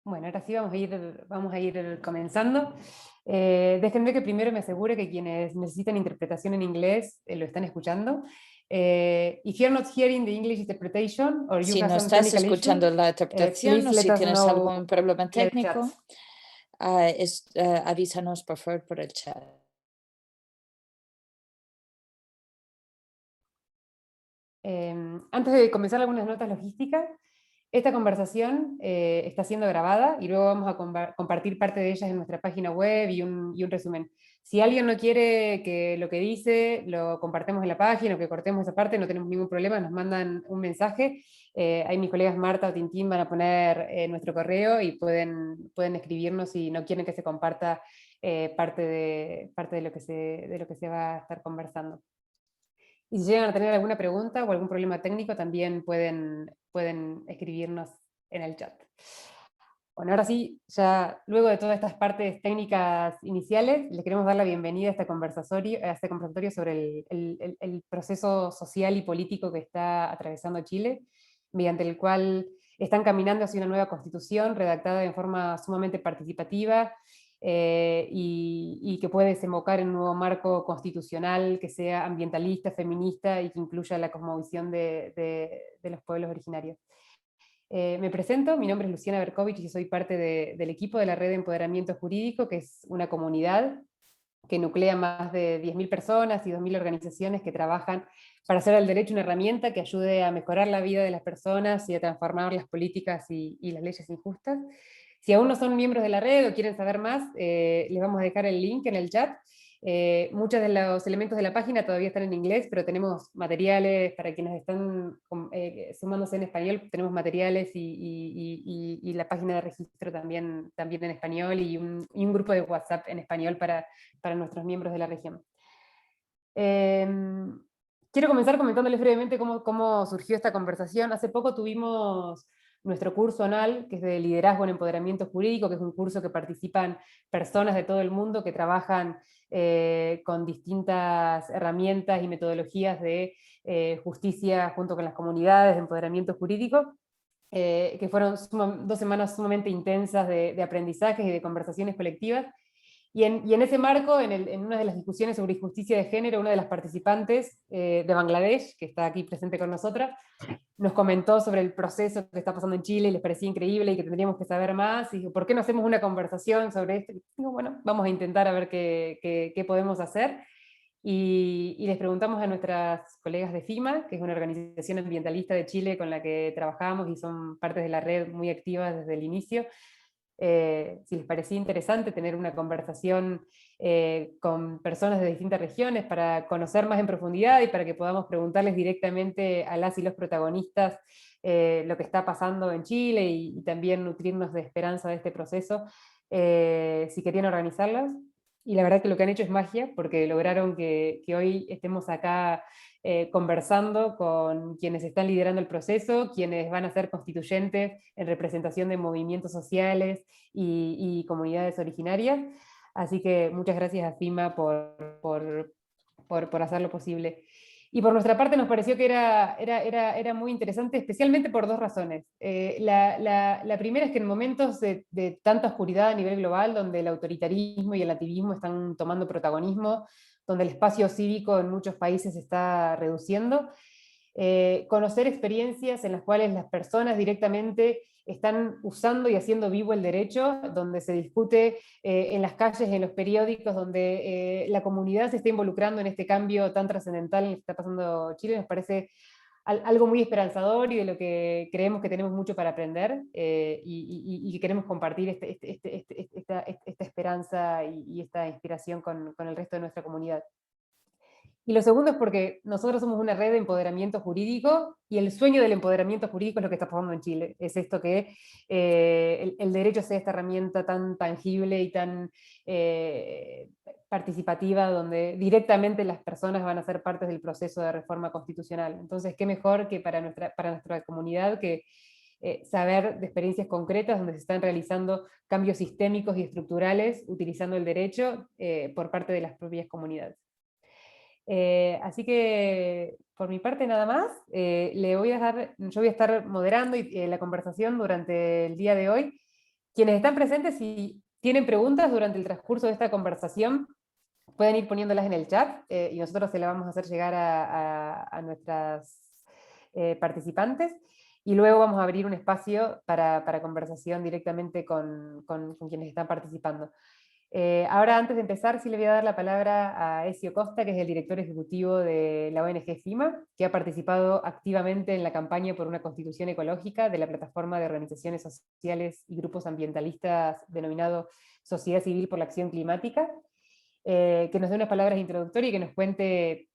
Bueno, ahora sí vamos a ir comenzando. Déjenme que primero me asegure que quienes necesitan interpretación en inglés lo están escuchando. If you're not hearing the English interpretation or you Si have no some estás technical issue, escuchando la interpretación please o let si us tienes know algún problema via the chat. técnico, avísanos por favor por el chat. Antes de comenzar algunas notas logísticas, esta conversación está siendo grabada y luego vamos a compartir parte de ellas en nuestra página web y un resumen. Si alguien no quiere que lo que dice lo compartamos en la página o que cortemos esa parte, no tenemos ningún problema, nos mandan un mensaje. Ahí mis colegas Marta o Tintín van a poner nuestro correo y pueden escribirnos si no quieren que se comparta parte de lo que se va a estar conversando. Y si llegan a tener alguna pregunta o algún problema técnico, también pueden escribirnos en el chat. Bueno, ahora sí, ya luego de todas estas partes técnicas iniciales, les queremos dar la bienvenida a este conversatorio sobre el proceso social y político que está atravesando Chile, mediante el cual están caminando hacia una nueva constitución redactada en forma sumamente participativa, y que puede desembocar en un nuevo marco constitucional que sea ambientalista, feminista y que incluya la cosmovisión de los pueblos originarios. Me presento, mi nombre es Luciana Berkovich y soy parte del equipo de la Red de Empoderamiento Jurídico, que es una comunidad que nuclea más de 10.000 personas y 2.000 organizaciones que trabajan para hacer del derecho una herramienta que ayude a mejorar la vida de las personas y a transformar las políticas y las leyes injustas. Si aún no son miembros de la red o quieren saber más, les vamos a dejar el link en el chat. Muchos de los elementos de la página todavía están en inglés, pero tenemos materiales para quienes están sumándose en español, tenemos materiales y la página de registro también en español y un grupo de WhatsApp en español para nuestros miembros de la región. Quiero comenzar comentándoles brevemente cómo surgió esta conversación. Hace poco tuvimos nuestro curso anual, que es de liderazgo en empoderamiento jurídico, que es un curso que participan personas de todo el mundo que trabajan con distintas herramientas y metodologías de justicia junto con las comunidades de empoderamiento jurídico, que fueron 2 semanas sumamente intensas de aprendizajes y de conversaciones colectivas. Y en ese marco, en una de las discusiones sobre justicia de género, una de las participantes de Bangladesh, que está aquí presente con nosotras, nos comentó sobre el proceso que está pasando en Chile y les parecía increíble y que tendríamos que saber más. Y dijo, ¿por qué no hacemos una conversación sobre esto? Y digo, bueno, vamos a intentar a ver qué podemos hacer. Y les preguntamos a nuestras colegas de FIMA, que es una organización ambientalista de Chile con la que trabajamos y son partes de la red muy activas desde el inicio, si les parecía interesante tener una conversación con personas de distintas regiones para conocer más en profundidad y para que podamos preguntarles directamente a las y los protagonistas lo que está pasando en Chile y también nutrirnos de esperanza de este proceso, si querían organizarlas. Y la verdad que lo que han hecho es magia, porque lograron que hoy estemos acá conversando con quienes están liderando el proceso, quienes van a ser constituyentes en representación de movimientos sociales y comunidades originarias. Así que muchas gracias a FIMA por hacerlo posible. Y por nuestra parte nos pareció que era muy interesante, especialmente por 2 razones. La primera es que en momentos de tanta oscuridad a nivel global, donde el autoritarismo y el activismo están tomando protagonismo, donde el espacio cívico en muchos países se está reduciendo, conocer experiencias en las cuales las personas directamente están usando y haciendo vivo el derecho, donde se discute en las calles, en los periódicos, donde la comunidad se está involucrando en este cambio tan trascendental que está pasando Chile, nos parece algo muy esperanzador y de lo que creemos que tenemos mucho para aprender, y queremos compartir esta esperanza y esta inspiración con el resto de nuestra comunidad. Y lo segundo es porque nosotros somos una red de empoderamiento jurídico y el sueño del empoderamiento jurídico es lo que está pasando en Chile. Es esto que el derecho sea esta herramienta tan tangible y tan participativa, donde directamente las personas van a ser partes del proceso de reforma constitucional. Entonces, qué mejor que para nuestra comunidad que saber de experiencias concretas donde se están realizando cambios sistémicos y estructurales utilizando el derecho por parte de las propias comunidades. Así que por mi parte nada más, yo voy a estar moderando la conversación durante el día de hoy. Quienes están presentes, si tienen preguntas durante el transcurso de esta conversación, pueden ir poniéndolas en el chat y nosotros se las vamos a hacer llegar a nuestras participantes. Y luego vamos a abrir un espacio para conversación directamente con quienes están participando. Ahora, antes de empezar, sí le voy a dar la palabra a Ezio Costa, que es el director ejecutivo de la ONG FIMA, que ha participado activamente en la campaña por una constitución ecológica de la plataforma de organizaciones sociales y grupos ambientalistas denominado Sociedad Civil por la Acción Climática, que nos dé unas palabras introductorias y que nos cuente,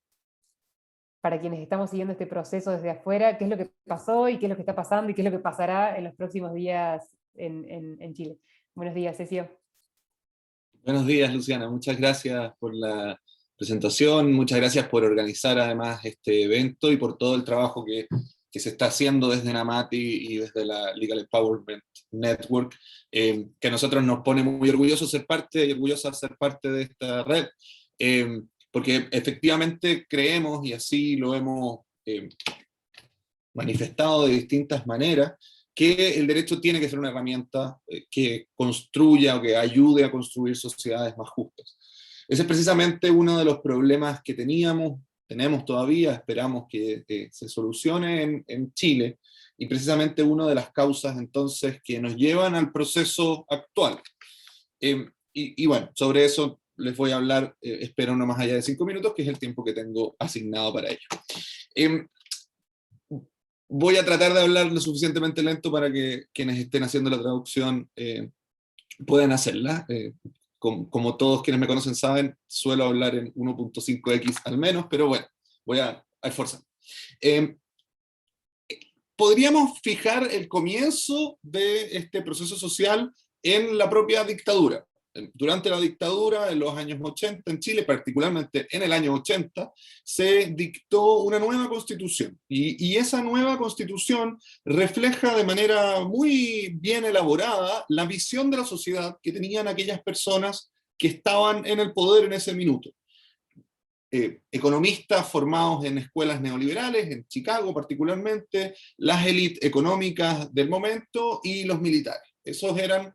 para quienes estamos siguiendo este proceso desde afuera, qué es lo que pasó y qué es lo que está pasando y qué es lo que pasará en los próximos días en Chile. Buenos días, Ezio. Buenos días, Luciana. Muchas gracias por la presentación, muchas gracias por organizar además este evento y por todo el trabajo que se está haciendo desde NAMATI y desde la Legal Empowerment Network, que a nosotros nos pone muy orgullosos ser parte y orgullosas ser parte de esta red, porque efectivamente creemos, y así lo hemos manifestado de distintas maneras, que el derecho tiene que ser una herramienta que construya o que ayude a construir sociedades más justas. Ese es precisamente uno de los problemas que tenemos todavía, esperamos que se solucione en Chile, y precisamente una de las causas entonces que nos llevan al proceso actual. Y bueno, sobre eso les voy a hablar, espero no más allá de 5 minutos, que es el tiempo que tengo asignado para ello. Voy a tratar de hablar lo suficientemente lento para que quienes estén haciendo la traducción puedan hacerla. Como todos quienes me conocen saben, suelo hablar en 1.5x al menos, pero bueno, voy a esforzarme. Podríamos fijar el comienzo de este proceso social en la propia dictadura. Durante la dictadura, en los años 80 en Chile, particularmente en el año 80, se dictó una nueva constitución. Y esa nueva constitución refleja de manera muy bien elaborada la visión de la sociedad que tenían aquellas personas que estaban en el poder en ese minuto. Economistas formados en escuelas neoliberales, en Chicago particularmente, las élites económicas del momento y los militares. Esos eran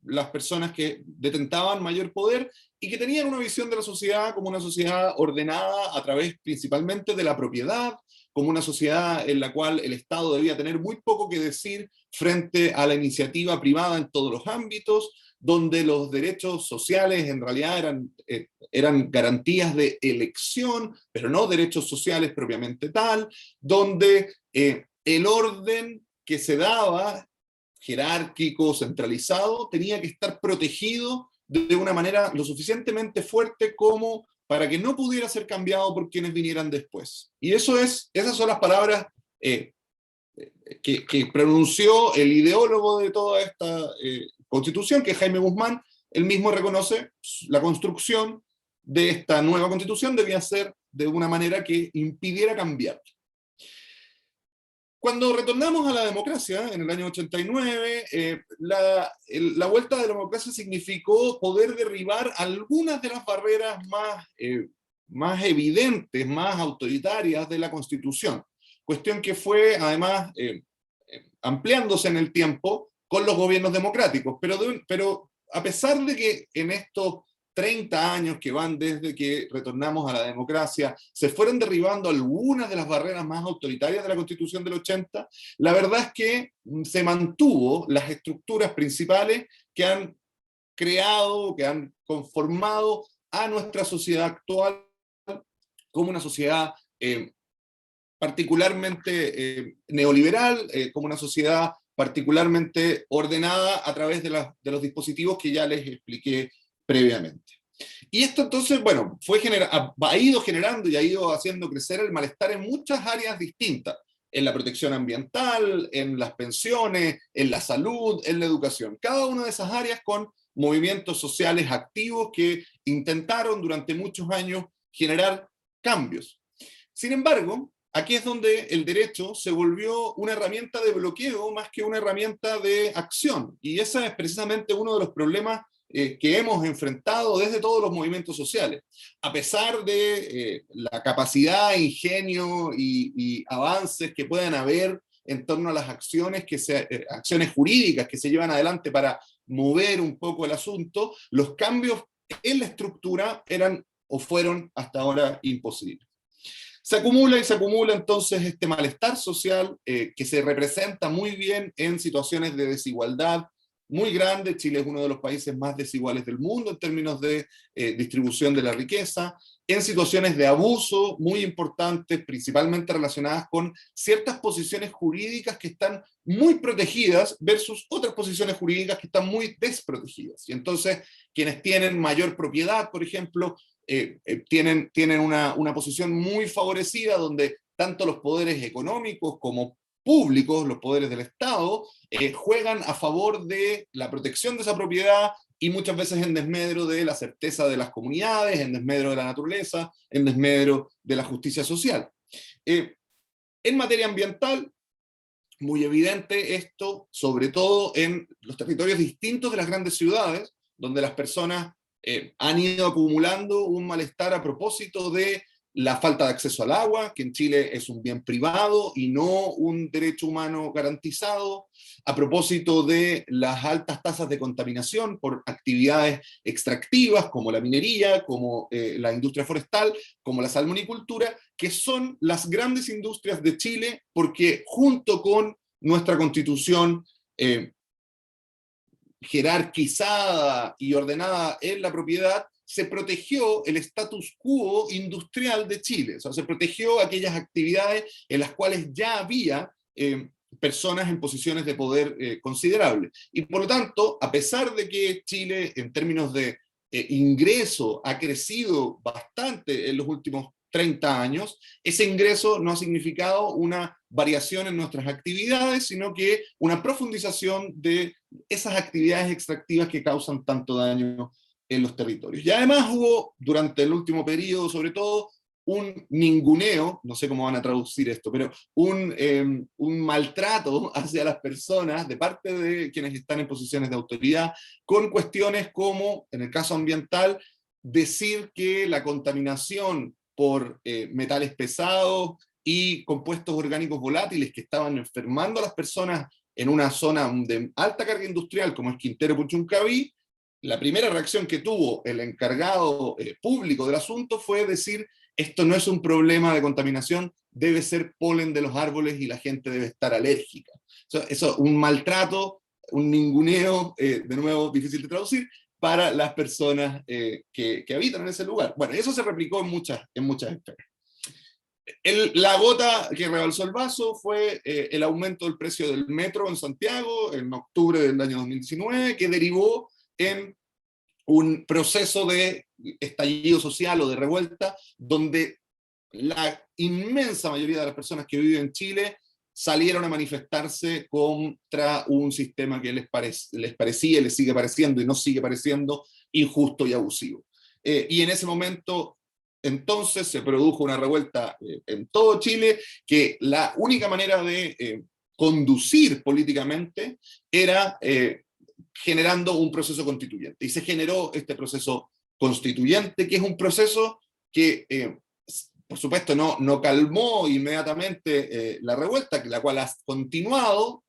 las personas que detentaban mayor poder y que tenían una visión de la sociedad como una sociedad ordenada a través principalmente de la propiedad, como una sociedad en la cual el Estado debía tener muy poco que decir frente a la iniciativa privada en todos los ámbitos, donde los derechos sociales en realidad eran garantías de elección, pero no derechos sociales propiamente tal, donde el orden que se daba, jerárquico, centralizado, tenía que estar protegido de una manera lo suficientemente fuerte como para que no pudiera ser cambiado por quienes vinieran después. Y esas son las palabras que pronunció el ideólogo de toda esta constitución, que es Jaime Guzmán. Él mismo reconoce la construcción de esta nueva constitución debía ser de una manera que impidiera cambiar. Cuando retornamos a la democracia, en el año 89, la vuelta de la democracia significó poder derribar algunas de las barreras más evidentes, más autoritarias de la Constitución. Cuestión que fue, además, ampliándose en el tiempo con los gobiernos democráticos. Pero a pesar de que en estos 30 años que van desde que retornamos a la democracia, se fueron derribando algunas de las barreras más autoritarias de la Constitución del 80, la verdad es que se mantuvo las estructuras principales que han creado, que han conformado a nuestra sociedad actual como una sociedad particularmente neoliberal, como una sociedad particularmente ordenada a través de los dispositivos que ya les expliqué previamente. Y esto entonces, bueno, ha ido generando y ha ido haciendo crecer el malestar en muchas áreas distintas, en la protección ambiental, en las pensiones, en la salud, en la educación. Cada una de esas áreas con movimientos sociales activos que intentaron durante muchos años generar cambios. Sin embargo, aquí es donde el derecho se volvió una herramienta de bloqueo más que una herramienta de acción. Y ese es precisamente uno de los problemas que hemos enfrentado desde todos los movimientos sociales. A pesar de la capacidad, ingenio y avances que puedan haber en torno a las acciones jurídicas que se llevan adelante para mover un poco el asunto, los cambios en la estructura eran o fueron hasta ahora imposibles. Se acumula y se acumula entonces este malestar social que se representa muy bien en situaciones de desigualdad muy grande. Chile es uno de los países más desiguales del mundo en términos de distribución de la riqueza, en situaciones de abuso muy importantes, principalmente relacionadas con ciertas posiciones jurídicas que están muy protegidas versus otras posiciones jurídicas que están muy desprotegidas. Y entonces quienes tienen mayor propiedad, por ejemplo, tienen una posición muy favorecida donde tanto los poderes económicos como públicos, los poderes del Estado, juegan a favor de la protección de esa propiedad y muchas veces en desmedro de la certeza de las comunidades, en desmedro de la naturaleza, en desmedro de la justicia social. En materia ambiental, muy evidente esto, sobre todo en los territorios distintos de las grandes ciudades, donde las personas han ido acumulando un malestar a propósito de la falta de acceso al agua, que en Chile es un bien privado y no un derecho humano garantizado, a propósito de las altas tasas de contaminación por actividades extractivas como la minería, como la industria forestal, como la salmonicultura, que son las grandes industrias de Chile, porque junto con nuestra constitución jerarquizada y ordenada en la propiedad, se protegió el status quo industrial de Chile, o sea, se protegió aquellas actividades en las cuales ya había personas en posiciones de poder considerables. Y por lo tanto, a pesar de que Chile, en términos de ingreso, ha crecido bastante en los últimos 30 años, ese ingreso no ha significado una variación en nuestras actividades, sino que una profundización de esas actividades extractivas que causan tanto daño en los territorios. Y además hubo, durante el último periodo, sobre todo, un ninguneo, no sé cómo van a traducir esto, pero un maltrato hacia las personas de parte de quienes están en posiciones de autoridad, con cuestiones como, en el caso ambiental, decir que la contaminación por metales pesados y compuestos orgánicos volátiles que estaban enfermando a las personas en una zona de alta carga industrial como es Quintero Puchuncaví, la primera reacción que tuvo el encargado público del asunto fue decir, esto no es un problema de contaminación, debe ser polen de los árboles y la gente debe estar alérgica. Eso un maltrato, un ninguneo, de nuevo difícil de traducir, para las personas que habitan en ese lugar. Bueno, eso se replicó en muchas esferas. La gota que rebalsó el vaso fue el aumento del precio del metro en Santiago en octubre del año 2019, que derivó en un proceso de estallido social o de revuelta, donde la inmensa mayoría de las personas que viven en Chile salieron a manifestarse contra un sistema que les parecía, les sigue pareciendo y nos sigue pareciendo injusto y abusivo. Y en ese momento, entonces, se produjo una revuelta en todo Chile, que la única manera de conducir políticamente era generando un proceso constituyente. Y se generó este proceso constituyente, que es un proceso que por supuesto, no calmó inmediatamente la revuelta, la cual ha continuado,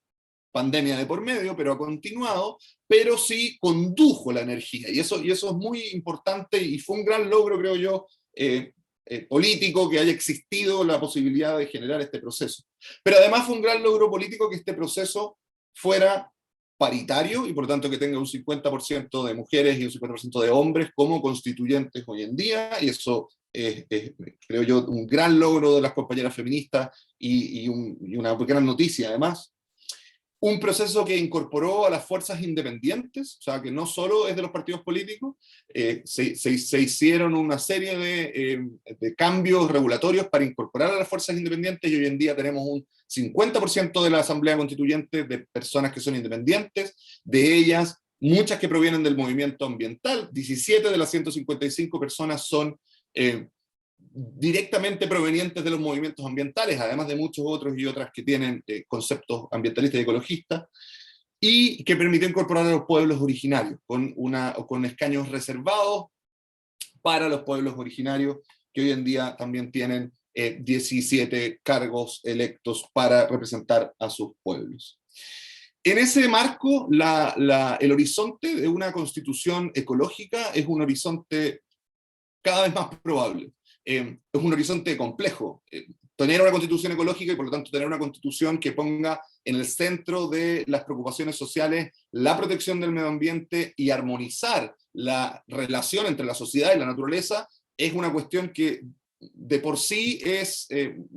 pandemia de por medio, pero ha continuado, pero sí condujo la energía. Y eso es muy importante y fue un gran logro, creo yo, político, que haya existido la posibilidad de generar este proceso. Pero además fue un gran logro político que este proceso fuera paritario y por tanto que tenga un 50% de mujeres y un 50% de hombres como constituyentes hoy en día, y eso creo yo, un gran logro de las compañeras feministas y una gran noticia además. Un proceso que incorporó a las fuerzas independientes, o sea, que no solo es de los partidos políticos, se hicieron una serie de cambios regulatorios para incorporar a las fuerzas independientes y hoy en día tenemos un 50% de la Asamblea Constituyente de personas que son independientes, de ellas muchas que provienen del movimiento ambiental, 17 de las 155 personas son directamente provenientes de los movimientos ambientales, además de muchos otros y otras que tienen conceptos ambientalistas y ecologistas, y que permitió incorporar a los pueblos originarios, con escaños reservados para los pueblos originarios, que hoy en día también tienen 17 cargos electos para representar a sus pueblos. En ese marco, el horizonte de una constitución ecológica es un horizonte cada vez más probable. Es un horizonte complejo. Tener una constitución ecológica y por lo tanto tener una constitución que ponga en el centro de las preocupaciones sociales la protección del medio ambiente y armonizar la relación entre la sociedad y la naturaleza es una cuestión que de por sí es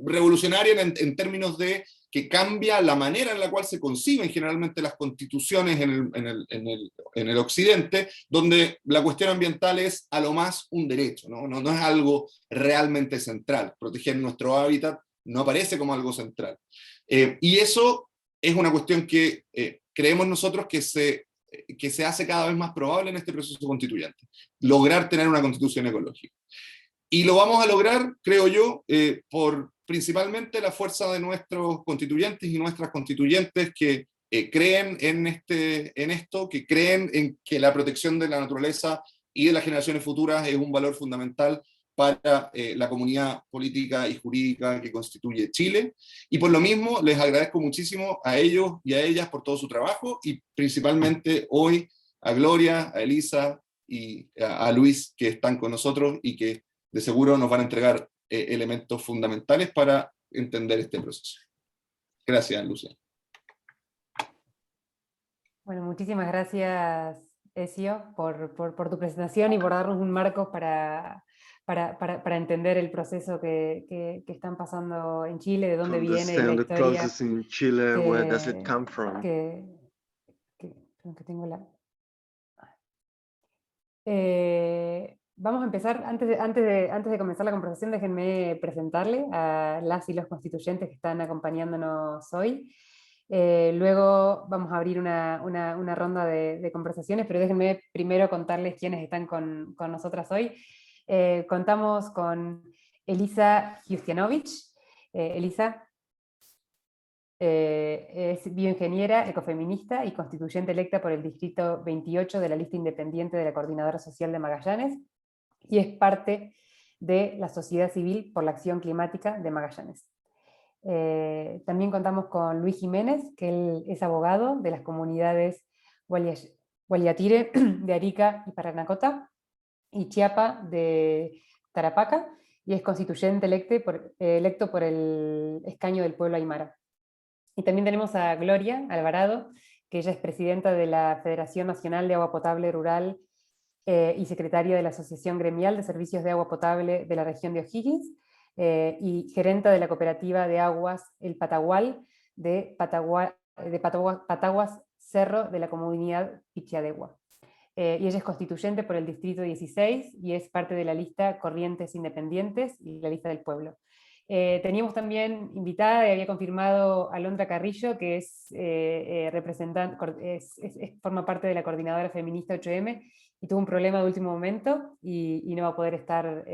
revolucionaria en términos de que cambia la manera en la cual se conciben generalmente las constituciones en el occidente, donde la cuestión ambiental es a lo más un derecho, no es algo realmente central. Proteger nuestro hábitat no aparece como algo central. Y eso es una cuestión que creemos nosotros que se hace cada vez más probable en este proceso constituyente, lograr tener una constitución ecológica. Y lo vamos a lograr, creo yo, por principalmente la fuerza de nuestros constituyentes y nuestras constituyentes que creen en esto, que creen en que la protección de la naturaleza y de las generaciones futuras es un valor fundamental para la comunidad política y jurídica que constituye Chile. Y por lo mismo les agradezco muchísimo a ellos y a ellas por todo su trabajo y principalmente hoy a Gloria, a Elisa y a Luis que están con nosotros y que de seguro nos van a entregar elementos fundamentales para entender este proceso. Gracias, Lucia. Bueno, muchísimas gracias, Ezio, por tu presentación y por darnos un marco para entender el proceso que están pasando en Chile, de dónde viene la Understand the historia. process in Chile, where does it come from? Que tengo la... Vamos a empezar, antes de comenzar la conversación, déjenme presentarle a las y los constituyentes que están acompañándonos hoy. Luego vamos a abrir una ronda de conversaciones, pero déjenme primero contarles quiénes están con nosotras hoy. Contamos con Elisa Justianovich. Elisa es bioingeniera, ecofeminista y constituyente electa por el Distrito 28 de la lista independiente de la Coordinadora Social de Magallanes, y es parte de la Sociedad Civil por la Acción Climática de Magallanes. También contamos con Luis Jiménez, que él es abogado de las comunidades Guayatire de Arica y Paranacota, y Chiapa de Tarapaca, y es constituyente electo por el escaño del pueblo aymara. Y también tenemos a Gloria Alvarado, que ella es presidenta de la Federación Nacional de Agua Potable Rural y secretaria de la Asociación Gremial de Servicios de Agua Potable de la región de O'Higgins, y gerenta de la cooperativa de aguas El Patagual de Pataguas Cerro de la comunidad Pichiadegua. Y ella es constituyente por el Distrito 16 y es parte de la lista Corrientes Independientes y la lista del pueblo. Teníamos también invitada y había confirmado Alondra Carrillo, que es forma parte de la coordinadora feminista 8M y tuvo un problema de último momento y no va a poder estar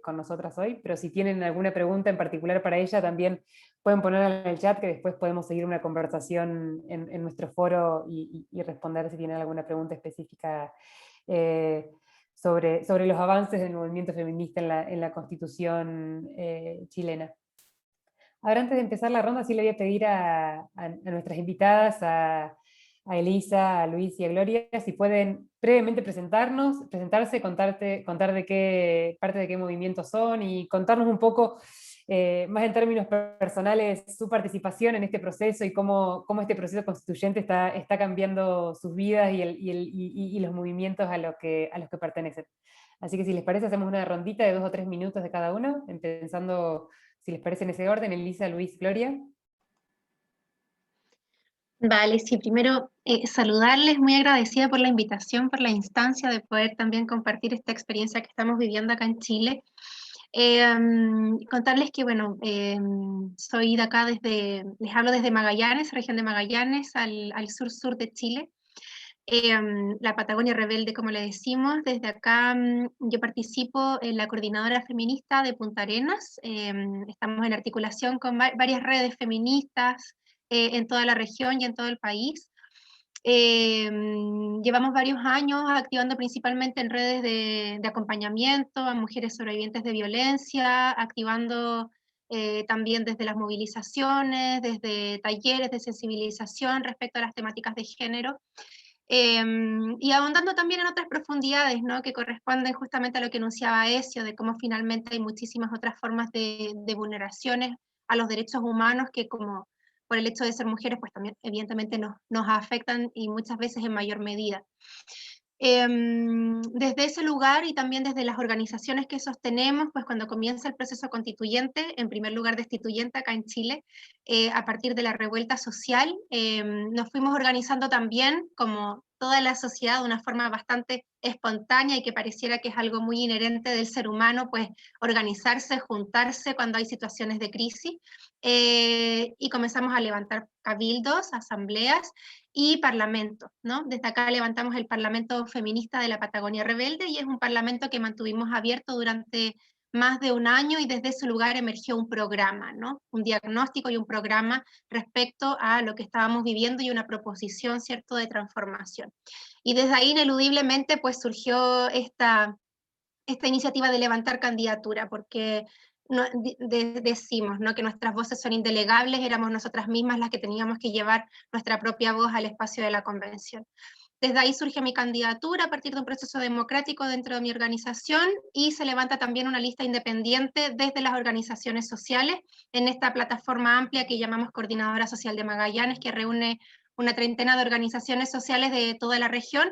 con nosotras hoy, pero si tienen alguna pregunta en particular para ella también pueden ponerla en el chat, que después podemos seguir una conversación en nuestro foro y responder si tienen alguna pregunta específica sobre los avances del movimiento feminista en la Constitución chilena. Ahora, antes de empezar la ronda, sí le voy a pedir a nuestras invitadas, a Elisa, a Luis y a Gloria, si pueden brevemente presentarse, contar de qué parte de qué movimiento son y contarnos un poco, más en términos personales, su participación en este proceso y cómo este proceso constituyente está cambiando sus vidas y los movimientos a los que pertenecen. Así que si les parece, hacemos una rondita de 2 o 3 minutos de cada uno, empezando, si les parece en ese orden, Elisa, Luis, Gloria. Vale, sí, primero saludarles, muy agradecida por la invitación, por la instancia de poder también compartir esta experiencia que estamos viviendo acá en Chile. Contarles que, bueno, soy de acá les hablo desde Magallanes, región de Magallanes, al sur de Chile. La Patagonia Rebelde, como le decimos. Desde acá yo participo en la coordinadora feminista de Punta Arenas. Estamos en articulación con varias redes feministas en toda la región y en todo el país. Llevamos varios años activando principalmente en redes de acompañamiento a mujeres sobrevivientes de violencia, activando también desde las movilizaciones, desde talleres de sensibilización respecto a las temáticas de género. Y ahondando también en otras profundidades, ¿no?, que corresponden justamente a lo que enunciaba Ezio, de cómo finalmente hay muchísimas otras formas de vulneraciones a los derechos humanos que, como por el hecho de ser mujeres, pues también evidentemente nos afectan, y muchas veces en mayor medida. Desde ese lugar y también desde las organizaciones que sostenemos, pues cuando comienza el proceso constituyente, en primer lugar destituyente acá en Chile, a partir de la revuelta social, nos fuimos organizando también, como toda la sociedad, de una forma bastante espontánea y que pareciera que es algo muy inherente del ser humano, pues organizarse, juntarse cuando hay situaciones de crisis, y comenzamos a levantar cabildos, asambleas y parlamentos, ¿no? Desde acá levantamos el Parlamento Feminista de la Patagonia Rebelde, y es un parlamento que mantuvimos abierto durante más de un año, y desde ese lugar emergió un programa, ¿no? Un diagnóstico y un programa respecto a lo que estábamos viviendo, y una proposición, ¿cierto?, de transformación. Y desde ahí ineludiblemente pues surgió esta iniciativa de levantar candidatura, porque no, decimos, ¿no?, que nuestras voces son indelegables, éramos nosotras mismas las que teníamos que llevar nuestra propia voz al espacio de la convención. Desde ahí surge mi candidatura a partir de un proceso democrático dentro de mi organización, y se levanta también una lista independiente desde las organizaciones sociales en esta plataforma amplia que llamamos Coordinadora Social de Magallanes, que reúne una treintena de organizaciones sociales de toda la región.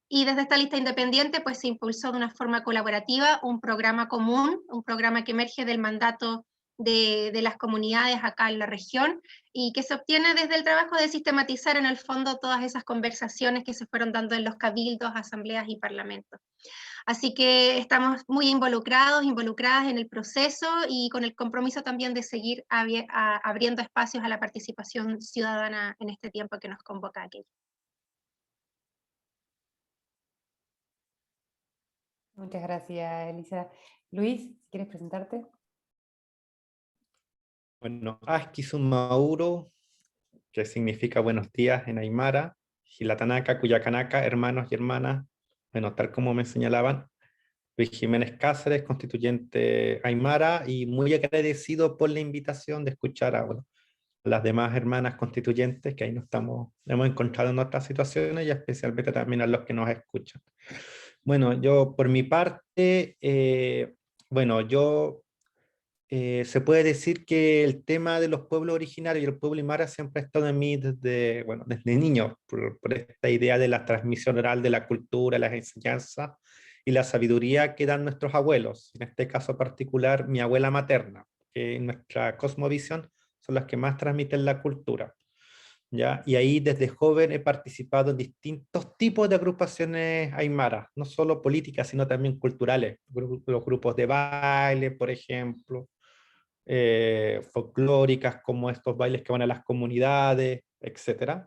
Y desde esta lista independiente pues se impulsó de una forma colaborativa un programa común, un programa que emerge del mandato de las comunidades acá en la región, y que se obtiene desde el trabajo de sistematizar en el fondo todas esas conversaciones que se fueron dando en los cabildos, asambleas y parlamentos. Así que estamos muy involucradas en el proceso, y con el compromiso también de seguir abriendo espacios a la participación ciudadana en este tiempo que nos convoca aquí. Muchas gracias, Elisa. Luis, ¿quieres presentarte? Bueno, Askisun Mauro, que significa buenos días en Aymara, Gilatanaka, Cuyacanaka, hermanos y hermanas, bueno, tal como me señalaban, Luis Jiménez Cáceres, constituyente Aymara, y muy agradecido por la invitación de escuchar a, bueno, a las demás hermanas constituyentes, que ahí nos hemos encontrado en otras situaciones, y especialmente también a los que nos escuchan. Bueno, yo por mi parte, bueno, se puede decir que el tema de los pueblos originarios y el pueblo aymara siempre ha estado en mí desde, bueno, desde niño, por esta idea de la transmisión oral de la cultura, las enseñanzas y la sabiduría que dan nuestros abuelos, en este caso particular mi abuela materna, que en nuestra cosmovisión son las que más transmiten la cultura. ¿Ya? Y ahí desde joven he participado en distintos tipos de agrupaciones aymaras, no solo políticas, sino también culturales, los grupos de baile, por ejemplo, folclóricas, como estos bailes que van a las comunidades, etc.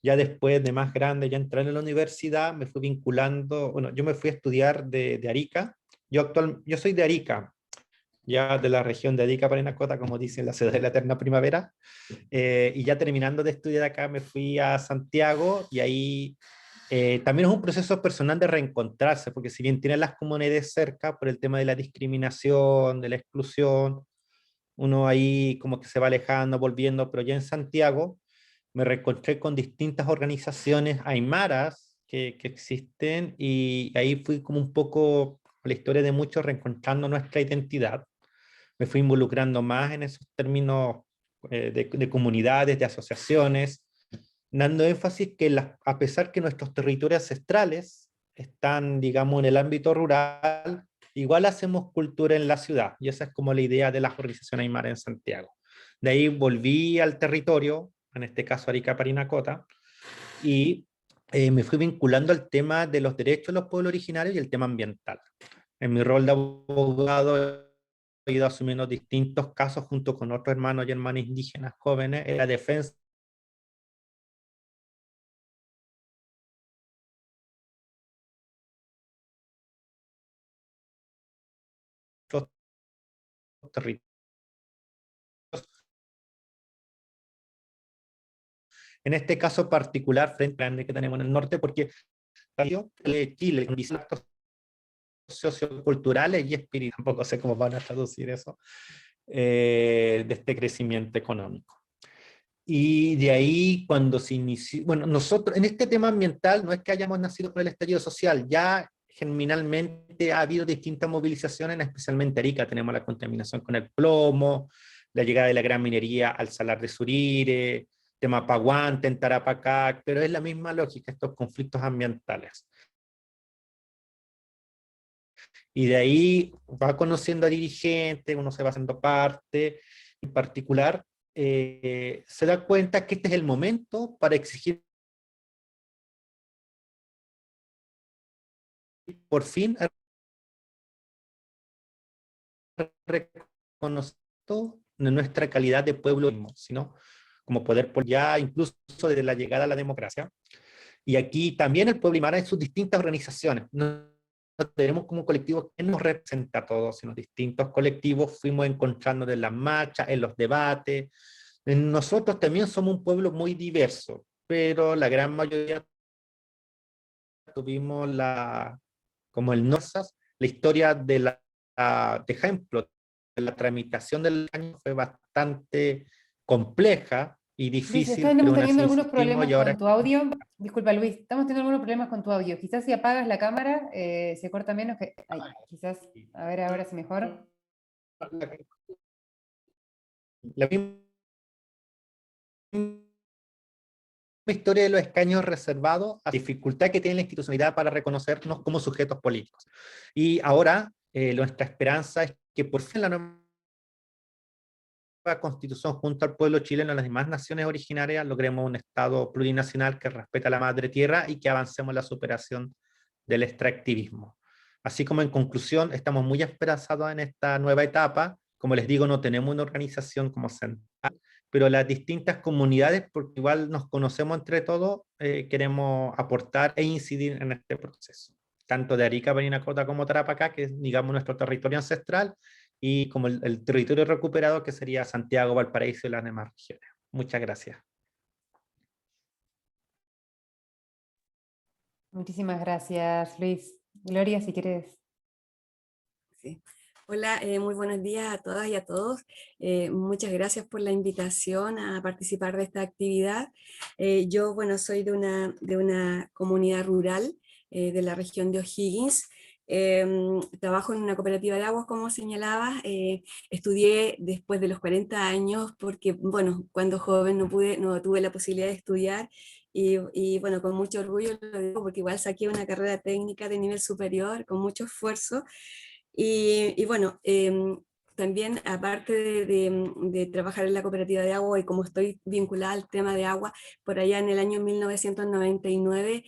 Ya después de más grande, ya entrar en la universidad, me fui vinculando, bueno, yo me fui a estudiar de Arica, yo soy de Arica, ya de la región de Arica, Parinacota, como dicen, la ciudad de la eterna primavera, y ya terminando de estudiar acá me fui a Santiago, y ahí también es un proceso personal de reencontrarse, porque si bien tienen las comunidades cerca por el tema de la discriminación, de la exclusión, uno ahí como que se va alejando, volviendo, pero ya en Santiago me reencontré con distintas organizaciones aymaras que existen, y ahí fui como un poco la historia de muchos reencontrando nuestra identidad. Me fui involucrando más en esos términos de comunidades, de asociaciones, dando énfasis que a pesar que nuestros territorios ancestrales están, digamos, en el ámbito rural, igual hacemos cultura en la ciudad, y esa es como la idea de las organizaciones aymara en Santiago. De ahí volví al territorio, en este caso Arica, Parinacota, y me fui vinculando al tema de los derechos de los pueblos originarios y el tema ambiental. En mi rol de abogado he ido asumiendo distintos casos junto con otros hermanos y hermanas indígenas jóvenes en la defensa de los territorios. En este caso particular, frente al que tenemos en el norte, porque Chile, con actos socioculturales y espirituales, tampoco sé cómo van a traducir eso, de este crecimiento económico. Y de ahí cuando se inició, bueno, nosotros en este tema ambiental no es que hayamos nacido con el estallido social, ya germinalmente ha habido distintas movilizaciones, especialmente en Arica tenemos la contaminación con el plomo, la llegada de la gran minería al Salar de Surire, tema Paguante en Tarapacá, pero es la misma lógica, estos conflictos ambientales. Y de ahí va conociendo a dirigentes, uno se va haciendo parte, en particular, se da cuenta que este es el momento para exigir por fin reconocimiento de nuestra calidad de pueblo, sino como poder ya incluso desde la llegada a la democracia. Y aquí también el pueblo aymara en sus distintas organizaciones. No tenemos como colectivo que nos representa a todos, sino distintos colectivos fuimos encontrando en las marchas, en los debates. Nosotros también somos un pueblo muy diverso, pero la gran mayoría tuvimos como el NOSAS, la historia de de ejemplo, de la tramitación del año fue bastante compleja y Luis, difícil, estamos pero aún teniendo así algunos insistimos problemas y ahora... con tu audio. Disculpa, Luis, estamos teniendo algunos problemas con tu audio. Quizás si apagas la cámara, se corta menos que... Ay, quizás, a ver ahora si mejor. La misma historia de los escaños reservados, la dificultad que tiene la institucionalidad para reconocernos como sujetos políticos. Y ahora nuestra esperanza es que por fin la nueva constitución junto al pueblo chileno y las demás naciones originarias logremos un Estado plurinacional que respeta la madre tierra y que avancemos en la superación del extractivismo. Así como en conclusión, estamos muy esperanzados en esta nueva etapa. Como les digo, no tenemos una organización como central, pero las distintas comunidades, porque igual nos conocemos entre todos, queremos aportar e incidir en este proceso. Tanto de Arica, Parinacota como Tarapacá, que es, digamos, nuestro territorio ancestral, y como el territorio recuperado, que sería Santiago, Valparaíso y las demás regiones. Muchas gracias. Muchísimas gracias, Luis. Gloria, si quieres. Sí. Hola, muy buenos días a todas y a todos. Muchas gracias por la invitación a participar de esta actividad. Yo, bueno, soy de una comunidad rural de la región de O'Higgins. Trabajo en una cooperativa de aguas, como señalaba. Estudié después de los 40 años porque, bueno, cuando joven no tuve la posibilidad de estudiar. Y bueno, con mucho orgullo lo digo porque igual saqué una carrera técnica de nivel superior con mucho esfuerzo. Y bueno, también aparte de trabajar en la cooperativa de agua y como estoy vinculada al tema de agua, por allá en el año 1999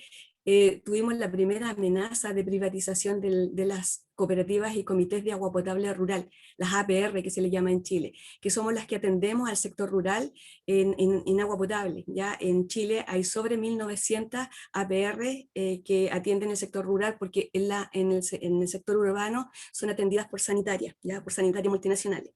tuvimos la primera amenaza de privatización de las cooperativas y comités de agua potable rural, las APR que se le llama en Chile, que somos las que atendemos al sector rural en agua potable. Ya en Chile hay sobre 1900 APR que atienden el sector rural porque en el sector urbano son atendidas por sanitarias, ya por sanitarias multinacionales.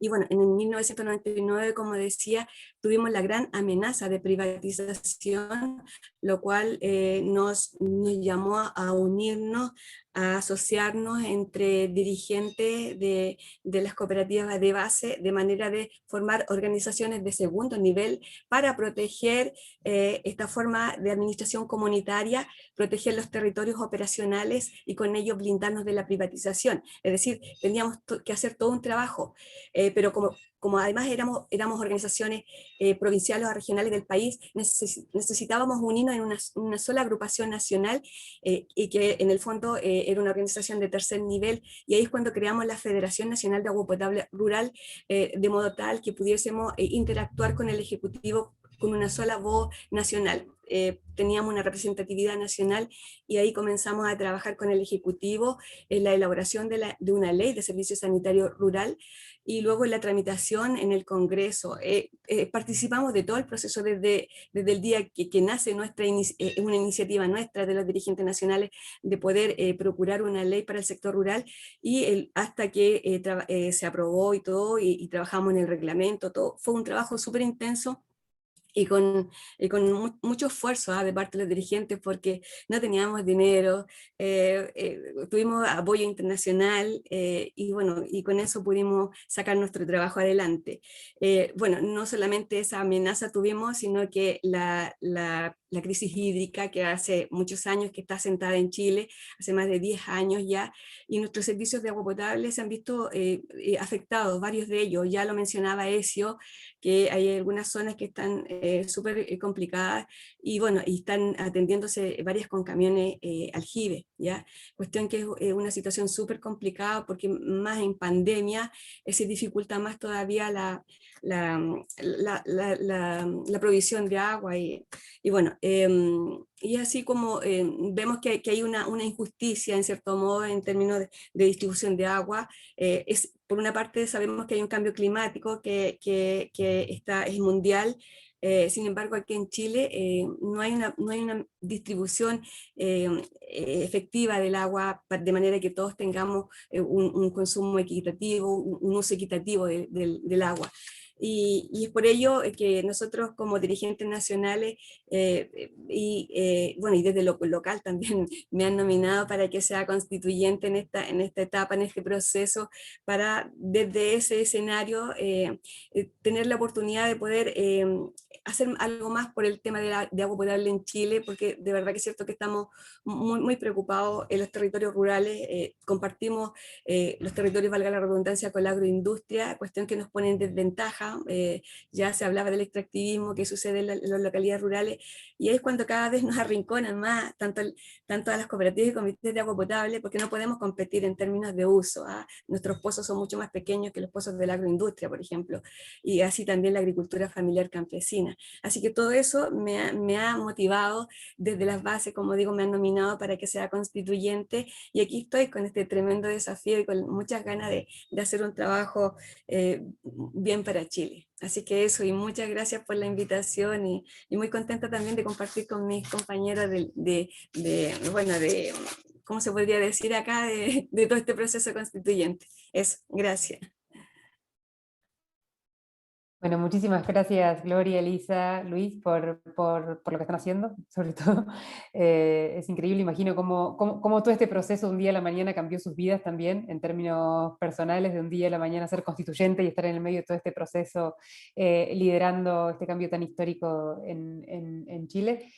Y bueno, en el 1999, como decía, tuvimos la gran amenaza de privatización, lo cual nos llamó a unirnos, a asociarnos entre dirigentes de las cooperativas de base, de manera de formar organizaciones de segundo nivel para proteger esta forma de administración comunitaria, proteger los territorios operacionales y con ello blindarnos de la privatización. Es decir, teníamos que hacer todo un trabajo. Pero como además éramos organizaciones provinciales o regionales del país, necesitábamos unirnos en una sola agrupación nacional y que en el fondo era una organización de tercer nivel, y ahí es cuando creamos la Federación Nacional de Agua Potable Rural, de modo tal que pudiésemos interactuar con el Ejecutivo con una sola voz nacional. Teníamos una representatividad nacional y ahí comenzamos a trabajar con el Ejecutivo en la elaboración de una ley de servicio sanitario rural y luego en la tramitación en el Congreso. Participamos de todo el proceso desde el día que nace una iniciativa nuestra de los dirigentes nacionales de poder procurar una ley para el sector rural y hasta que se aprobó y todo y trabajamos en el reglamento, todo. Fue un trabajo súper intenso mucho esfuerzo de parte de los dirigentes, porque no teníamos dinero, tuvimos apoyo internacional, y bueno, y con eso pudimos sacar nuestro trabajo adelante. Bueno, no solamente esa amenaza tuvimos, sino que la crisis hídrica, que hace muchos años que está sentada en Chile, hace más de 10 años ya, y nuestros servicios de agua potable se han visto afectados, varios de ellos. Ya lo mencionaba Ezio, que hay algunas zonas que están súper complicadas, y bueno, y están atendiéndose varias con camiones aljibe, ¿ya? Cuestión que es una situación súper complicada, porque más en pandemia se dificulta más todavía la provisión de agua, y bueno, y así como vemos que hay una injusticia en cierto modo en términos de distribución de agua. Por una parte sabemos que hay un cambio climático que es mundial. Sin embargo, aquí en Chile no hay una distribución efectiva del agua, de manera que todos tengamos un consumo equitativo, un uso equitativo del agua. Y es por ello que nosotros como dirigentes nacionales bueno, y desde lo local también me han nominado para que sea constituyente en esta etapa, en este proceso, para desde ese escenario tener la oportunidad de poder hacer algo más por el tema de agua potable en Chile, porque de verdad que es cierto que estamos muy preocupados en los territorios rurales. Compartimos los territorios, valga la redundancia, con la agroindustria, cuestión que nos pone en desventaja. Ya se hablaba del extractivismo que sucede en las localidades rurales, y es cuando cada vez nos arrinconan más, tanto a las cooperativas y comités de agua potable, porque no podemos competir en términos de uso. Nuestros pozos son mucho más pequeños que los pozos de la agroindustria, por ejemplo, y así también la agricultura familiar campesina. Así que todo eso me ha motivado desde las bases, como digo, me han nominado para que sea constituyente, y aquí estoy con este tremendo desafío y con muchas ganas de hacer un trabajo bien para Chile. Así que eso, y muchas gracias por la invitación, y muy contenta también de compartir con mis compañeros bueno, ¿cómo se podría decir acá? De todo este proceso constituyente. Eso, gracias. Bueno, muchísimas gracias, Gloria, Elisa, Luis, por lo que están haciendo, sobre todo. Es increíble, imagino cómo todo este proceso de un día a la mañana cambió sus vidas también, en términos personales, de un día a la mañana ser constituyente y estar en el medio de todo este proceso, liderando este cambio tan histórico en Chile.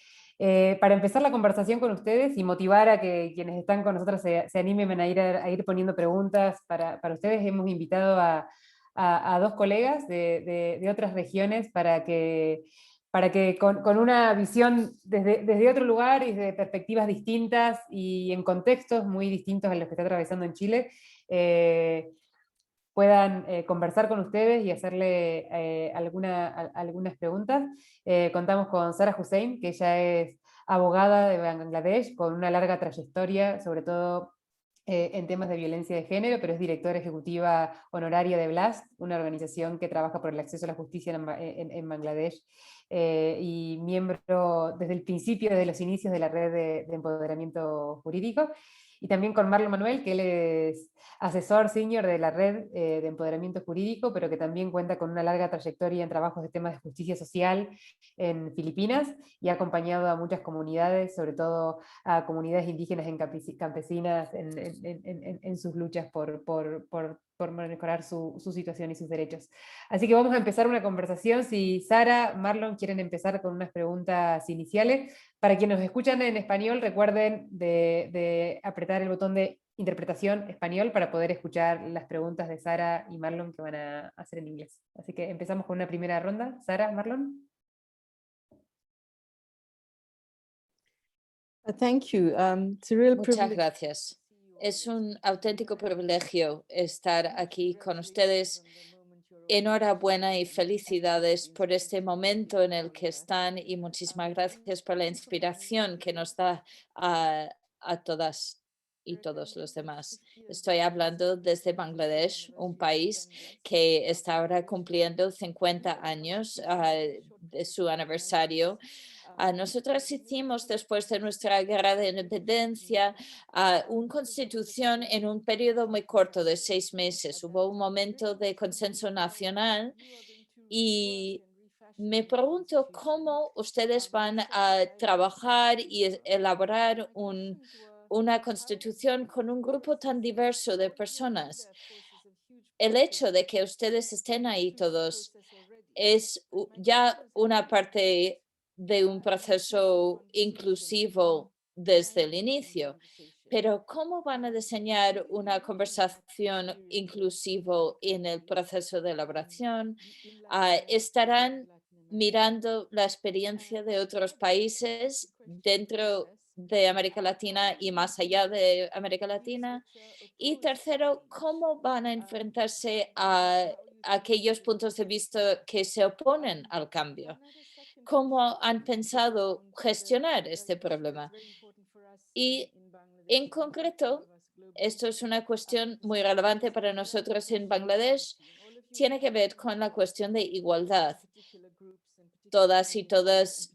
Para empezar la conversación con ustedes y motivar a que quienes están con nosotros se animen a ir poniendo preguntas para ustedes, hemos invitado a dos colegas de otras regiones para que con una visión desde otro lugar y desde perspectivas distintas y en contextos muy distintos a los que está atravesando en Chile, puedan conversar con ustedes y hacerle algunas preguntas. Contamos con Sara Hussein, que ella es abogada de Bangladesh, con una larga trayectoria, sobre todo en temas de violencia de género, pero es directora ejecutiva honoraria de BLAST, una organización que trabaja por el acceso a la justicia en Bangladesh, y miembro desde el principio, desde los inicios de la red de empoderamiento jurídico. Y también con Marlon Manuel, que él es asesor senior de la red de empoderamiento jurídico, pero que también cuenta con una larga trayectoria en trabajos de temas de justicia social en Filipinas, y ha acompañado a muchas comunidades, sobre todo a comunidades indígenas campesinas en sus luchas por mejorar su situación y sus derechos. Así que vamos a empezar una conversación. Si Sara, Marlon quieren empezar con unas preguntas iniciales. Para quienes nos escuchan en español, recuerden de apretar el botón de interpretación español para poder escuchar las preguntas de Sara y Marlon que van a hacer en inglés. Así que empezamos con una primera ronda. Sara, Marlon. Thank you. It's a real Muchas privilege. gracias. Es un auténtico privilegio estar aquí con ustedes. Enhorabuena y felicidades por este momento en el que están, y muchísimas gracias por la inspiración que nos da a todas y todos los demás. Estoy hablando desde Bangladesh, un país que está ahora cumpliendo 50 años de su aniversario. Nosotras hicimos, después de nuestra guerra de independencia, una constitución en un periodo muy corto de 6 meses. Hubo un momento de consenso nacional y Me pregunto cómo ustedes van a trabajar y elaborar una constitución con un grupo tan diverso de personas. El hecho de que ustedes estén ahí todos es ya una parte de un proceso inclusivo desde el inicio. Pero ¿cómo van a diseñar una conversación inclusivo en el proceso de elaboración? ¿Estarán mirando la experiencia de otros países dentro de América Latina y más allá de América Latina? Y tercero, ¿cómo van a enfrentarse a aquellos puntos de vista que se oponen al cambio? ¿Cómo han pensado gestionar este problema? Y en concreto, esto es una cuestión muy relevante para nosotros en Bangladesh, tiene que ver con la cuestión de igualdad. Todas y todas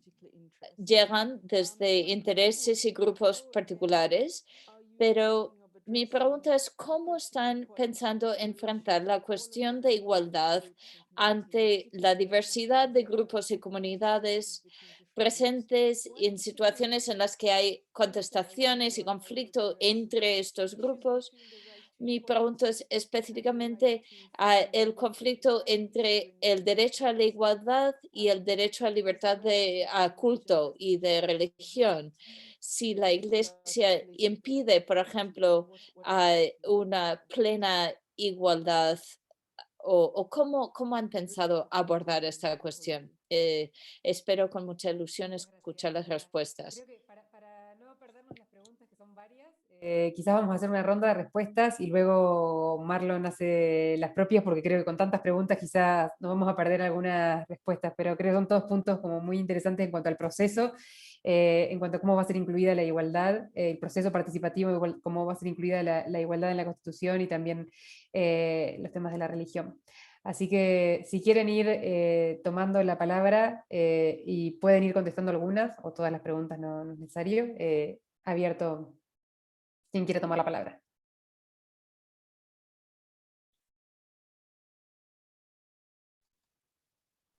llegan desde intereses y grupos particulares, pero mi pregunta es cómo están pensando enfrentar la cuestión de igualdad ante la diversidad de grupos y comunidades presentes en situaciones en las que hay contestaciones y conflicto entre estos grupos. Mi pregunta es específicamente el conflicto entre el derecho a la igualdad y el derecho a libertad de culto y de religión. Si la Iglesia impide, por ejemplo, una plena igualdad, o cómo han pensado abordar esta cuestión. Espero con mucha ilusión escuchar las respuestas. Creo que para no perdernos las preguntas, que son varias, quizás vamos a hacer una ronda de respuestas y luego Marlon hace las propias, porque creo que con tantas preguntas quizás nos vamos a perder algunas respuestas, pero creo que son todos puntos como muy interesantes en cuanto al proceso, en cuanto a cómo va a ser incluida la igualdad, el proceso participativo, cómo va a ser incluida la igualdad en la Constitución y también los temas de la religión. Así que si quieren ir tomando la palabra y pueden ir contestando algunas o todas las preguntas, no es necesario, abierto quien quiere tomar la palabra.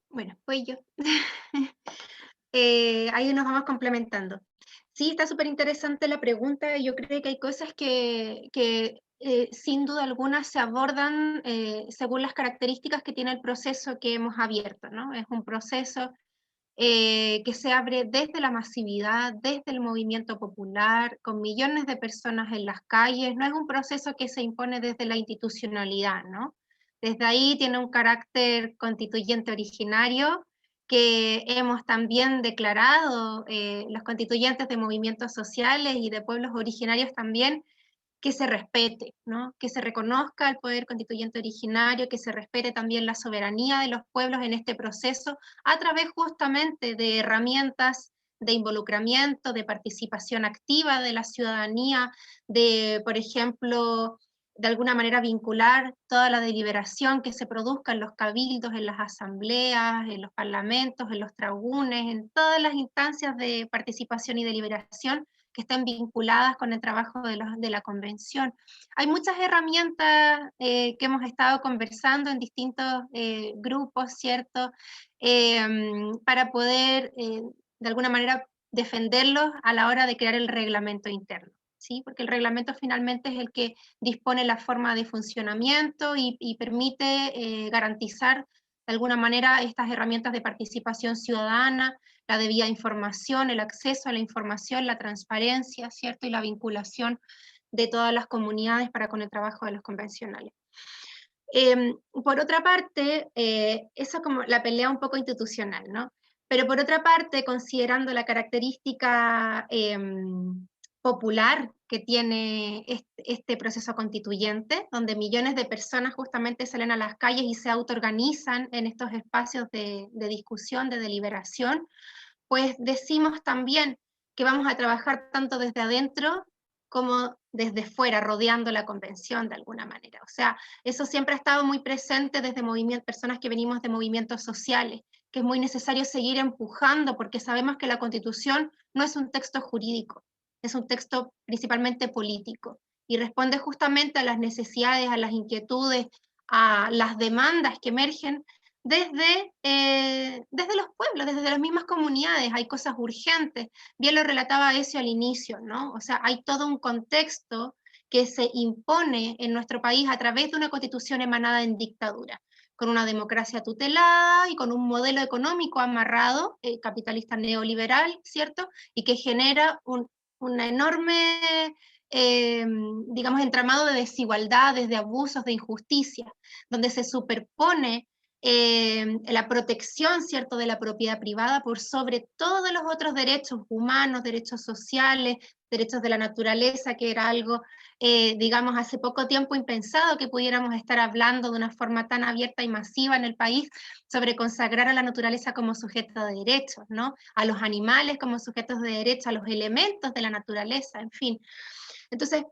Bueno, voy yo. Ahí nos vamos complementando. Sí, está súper interesante la pregunta. Yo creo que hay cosas que sin duda alguna se abordan según las características que tiene el proceso que hemos abierto, ¿no? Es un proceso que se abre desde la masividad, desde el movimiento popular, con millones de personas en las calles. No es un proceso que se impone desde la institucionalidad, ¿no? Desde ahí tiene un carácter constituyente originario que hemos también declarado los constituyentes de movimientos sociales y de pueblos originarios también, que se respete, ¿no? Que se reconozca el poder constituyente originario, que se respete también la soberanía de los pueblos en este proceso a través justamente de herramientas de involucramiento, de participación activa de la ciudadanía, de, por ejemplo, de alguna manera vincular toda la deliberación que se produzca en los cabildos, en las asambleas, en los parlamentos, en los tragunes, en todas las instancias de participación y deliberación que estén vinculadas con el trabajo de la convención. Hay muchas herramientas que hemos estado conversando en distintos grupos, ¿cierto? Para poder, de alguna manera, defenderlos a la hora de crear el reglamento interno, ¿sí? Porque el reglamento finalmente es el que dispone la forma de funcionamiento y permite garantizar de alguna manera estas herramientas de participación ciudadana, la debida información, el acceso a la información, la transparencia, ¿cierto? Y la vinculación de todas las comunidades para con el trabajo de los convencionales. Por otra parte, eso es como la pelea un poco institucional, ¿no? Pero por otra parte, considerando la característica popular que tiene este proceso constituyente, donde millones de personas justamente salen a las calles y se autoorganizan en estos espacios de discusión, de deliberación, pues decimos también que vamos a trabajar tanto desde adentro como desde fuera, rodeando la convención de alguna manera. O sea, eso siempre ha estado muy presente desde personas que venimos de movimientos sociales, que es muy necesario seguir empujando porque sabemos que la Constitución no es un texto jurídico, es un texto principalmente político y responde justamente a las necesidades, a las inquietudes, a las demandas que emergen desde los pueblos, desde las mismas comunidades. Hay cosas urgentes. Bien lo relataba Ezio al inicio, ¿no? O sea, hay todo un contexto que se impone en nuestro país a través de una constitución emanada en dictadura, con una democracia tutelada y con un modelo económico amarrado, capitalista neoliberal, ¿cierto? Y que genera una enorme, digamos, entramado de desigualdades, de abusos, de injusticia, donde se superpone la protección, ¿cierto?, de la propiedad privada por sobre todos los otros derechos humanos, derechos sociales, derechos de la naturaleza, que era algo, digamos, hace poco tiempo impensado que pudiéramos estar hablando de una forma tan abierta y masiva en el país sobre consagrar a la naturaleza como sujeto de derechos, ¿no? A los animales como sujetos de derechos, a los elementos de la naturaleza, en fin. Entonces,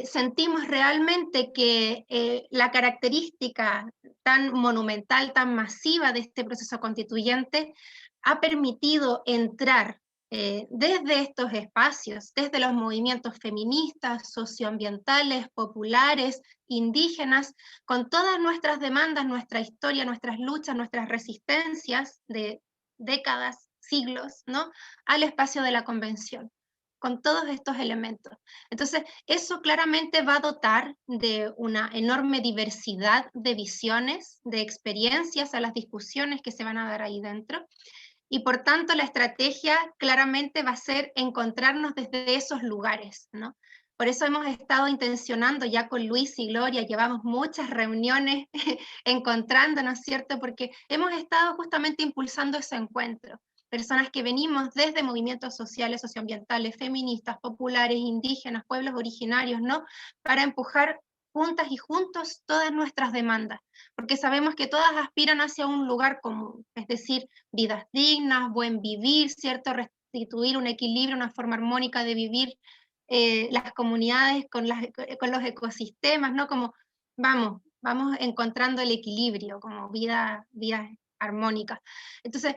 sentimos realmente que la característica tan monumental, tan masiva de este proceso constituyente ha permitido entrar desde estos espacios, desde los movimientos feministas, socioambientales, populares, indígenas, con todas nuestras demandas, nuestra historia, nuestras luchas, nuestras resistencias de décadas, siglos, ¿no?, al espacio de la convención, con todos estos elementos. Entonces, eso claramente va a dotar de una enorme diversidad de visiones, de experiencias a las discusiones que se van a dar ahí dentro, y por tanto la estrategia claramente va a ser encontrarnos desde esos lugares, ¿no? Por eso hemos estado intencionando ya con Luis y Gloria, llevamos muchas reuniones encontrándonos, ¿cierto? Porque hemos estado justamente impulsando ese encuentro. Personas que venimos desde movimientos sociales, socioambientales, feministas, populares, indígenas, pueblos originarios, ¿no? Para empujar juntas y juntos todas nuestras demandas, porque sabemos que todas aspiran hacia un lugar común, es decir, vidas dignas, buen vivir, ¿cierto? Restituir un equilibrio, una forma armónica de vivir las comunidades con los ecosistemas, ¿no? Como vamos encontrando el equilibrio, como vida armónica. Entonces,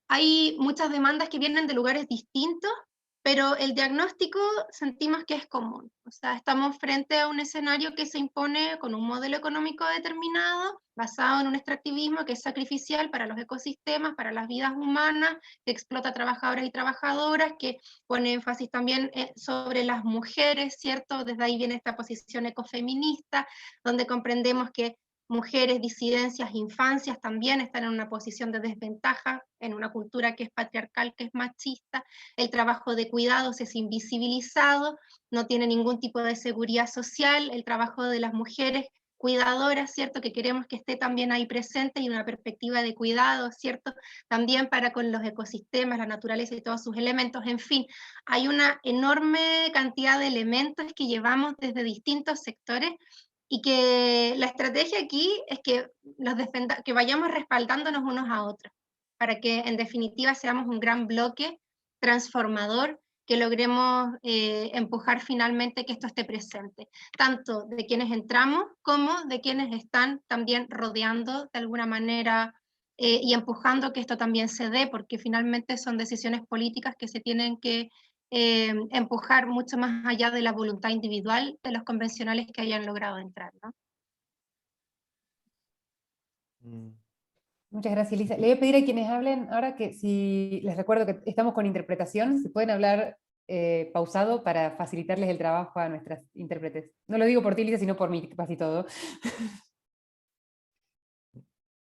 hay muchas demandas que vienen de lugares distintos, pero el diagnóstico sentimos que es común. O sea, estamos frente a un escenario que se impone con un modelo económico determinado, basado en un extractivismo que es sacrificial para los ecosistemas, para las vidas humanas, que explota trabajadores y trabajadoras, que pone énfasis también sobre las mujeres, ¿cierto? Desde ahí viene esta posición ecofeminista, donde comprendemos que mujeres, disidencias, infancias también están en una posición de desventaja en una cultura que es patriarcal, que es machista. El trabajo de cuidados es invisibilizado, no tiene ningún tipo de seguridad social. El trabajo de las mujeres cuidadoras, ¿cierto?, que queremos que esté también ahí presente y una perspectiva de cuidado, ¿cierto?, también para con los ecosistemas, la naturaleza y todos sus elementos. En fin, hay una enorme cantidad de elementos que llevamos desde distintos sectores y que la estrategia aquí es que, que vayamos respaldándonos unos a otros, para que en definitiva seamos un gran bloque transformador, que logremos empujar finalmente que esto esté presente, tanto de quienes entramos como de quienes están también rodeando de alguna manera y empujando que esto también se dé, porque finalmente son decisiones políticas que se tienen que empujar mucho más allá de la voluntad individual de los convencionales que hayan logrado entrar, ¿no? Muchas gracias, Lisa. Le voy a pedir a quienes hablen ahora que si les recuerdo que estamos con interpretación, si pueden hablar pausado para facilitarles el trabajo a nuestras intérpretes. No lo digo por ti, Lisa, sino por mí, casi todo.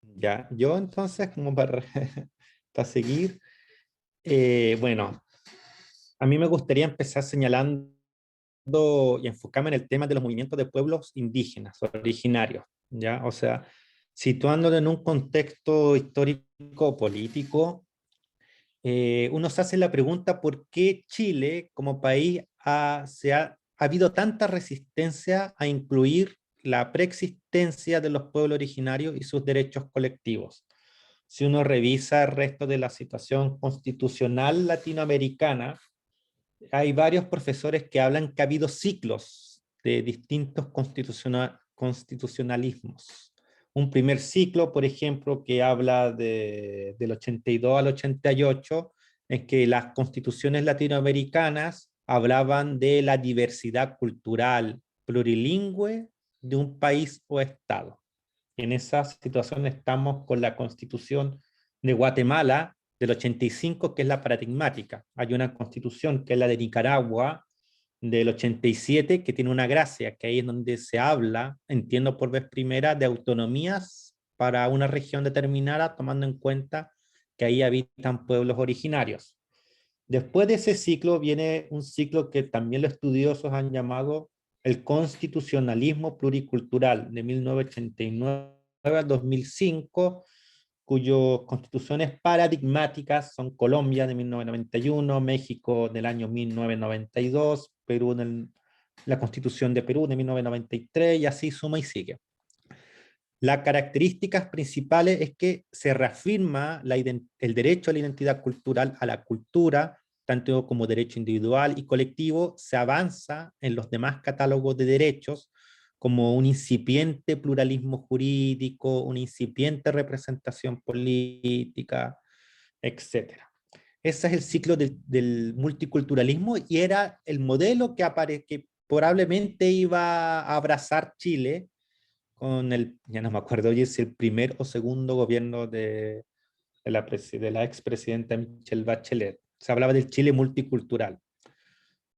Ya, yo entonces, como para seguir, bueno, a mí me gustaría empezar señalando y enfocarme en el tema de los movimientos de pueblos indígenas, originarios, ¿ya? O sea, situándolo en un contexto histórico-político, uno se hace la pregunta por qué Chile como país ha habido tanta resistencia a incluir la preexistencia de los pueblos originarios y sus derechos colectivos. Si uno revisa el resto de la situación constitucional latinoamericana, hay varios profesores que hablan que ha habido ciclos de distintos constitucionalismos. Un primer ciclo, por ejemplo, que habla del 82 al 88, en que las constituciones latinoamericanas hablaban de la diversidad cultural plurilingüe de un país o estado. En esa situación estamos con la Constitución de Guatemala del 85, que es la paradigmática. Hay una constitución que es la de Nicaragua del 87, que tiene una gracia, que ahí es donde se habla, entiendo por vez primera, de autonomías para una región determinada, tomando en cuenta que ahí habitan pueblos originarios. Después de ese ciclo viene un ciclo que también los estudiosos han llamado el constitucionalismo pluricultural, de 1989 a 2005, cuyas constituciones paradigmáticas son Colombia de 1991, México del año 1992, Perú la Constitución de Perú de 1993, y así suma y sigue. Las características principales es que se reafirma el derecho a la identidad cultural, a la cultura, tanto como derecho individual y colectivo. Se avanza en los demás catálogos de derechos, como un incipiente pluralismo jurídico, una incipiente representación política, etc. Ese es el ciclo del multiculturalismo, y era el modelo que probablemente iba a abrazar Chile con ya no me acuerdo hoy si el primer o segundo gobierno de la expresidenta Michelle Bachelet. Se hablaba del Chile multicultural.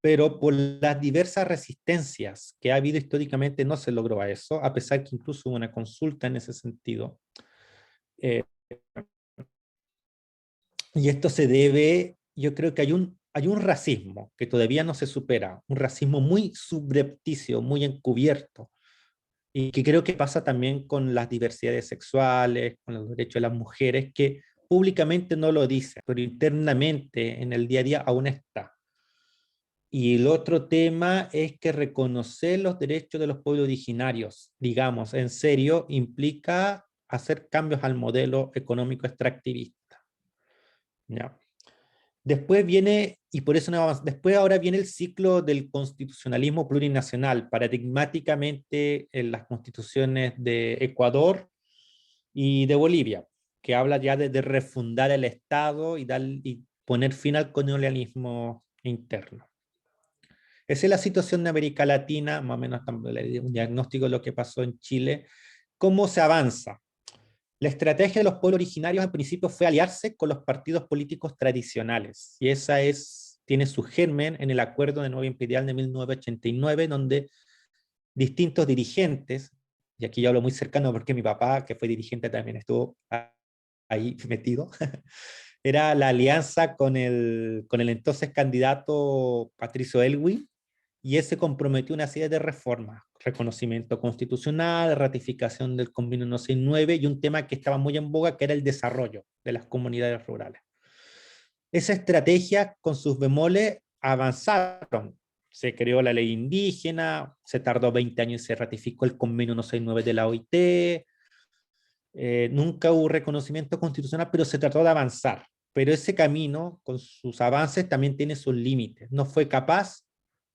Pero por las diversas resistencias que ha habido históricamente no se logró a eso, a pesar que incluso hubo una consulta en ese sentido. Y esto se debe, yo creo que hay un racismo que todavía no se supera, un racismo muy subrepticio, muy encubierto, y que creo que pasa también con las diversidades sexuales, con los derechos de las mujeres, que públicamente no lo dicen, pero internamente en el día a día aún está. Y el otro tema es que reconocer los derechos de los pueblos originarios, digamos, en serio, implica hacer cambios al modelo económico extractivista. ¿Ya? Después viene, y por eso no vamos, después ahora viene el ciclo del constitucionalismo plurinacional, paradigmáticamente en las constituciones de Ecuador y de Bolivia, que habla ya de refundar el Estado y poner fin al colonialismo interno. Esa es la situación de América Latina, más o menos un diagnóstico de lo que pasó en Chile. ¿Cómo se avanza? La estrategia de los pueblos originarios al principio fue aliarse con los partidos políticos tradicionales, y esa tiene su germen en el Acuerdo de Nueva Imperial de 1989, donde distintos dirigentes, y aquí yo hablo muy cercano porque mi papá, que fue dirigente, también estuvo ahí metido, era la alianza con el entonces candidato Patricio Elwin, y ese comprometió una serie de reformas: reconocimiento constitucional, ratificación del Convenio 169, y un tema que estaba muy en boga, que era el desarrollo de las comunidades rurales. Esa estrategia, con sus bemoles, avanzaron. Se creó la ley indígena, se tardó 20 años y se ratificó el Convenio 169 de la OIT, nunca hubo reconocimiento constitucional, pero se trató de avanzar. Pero ese camino, con sus avances, también tiene sus límites. No fue capaz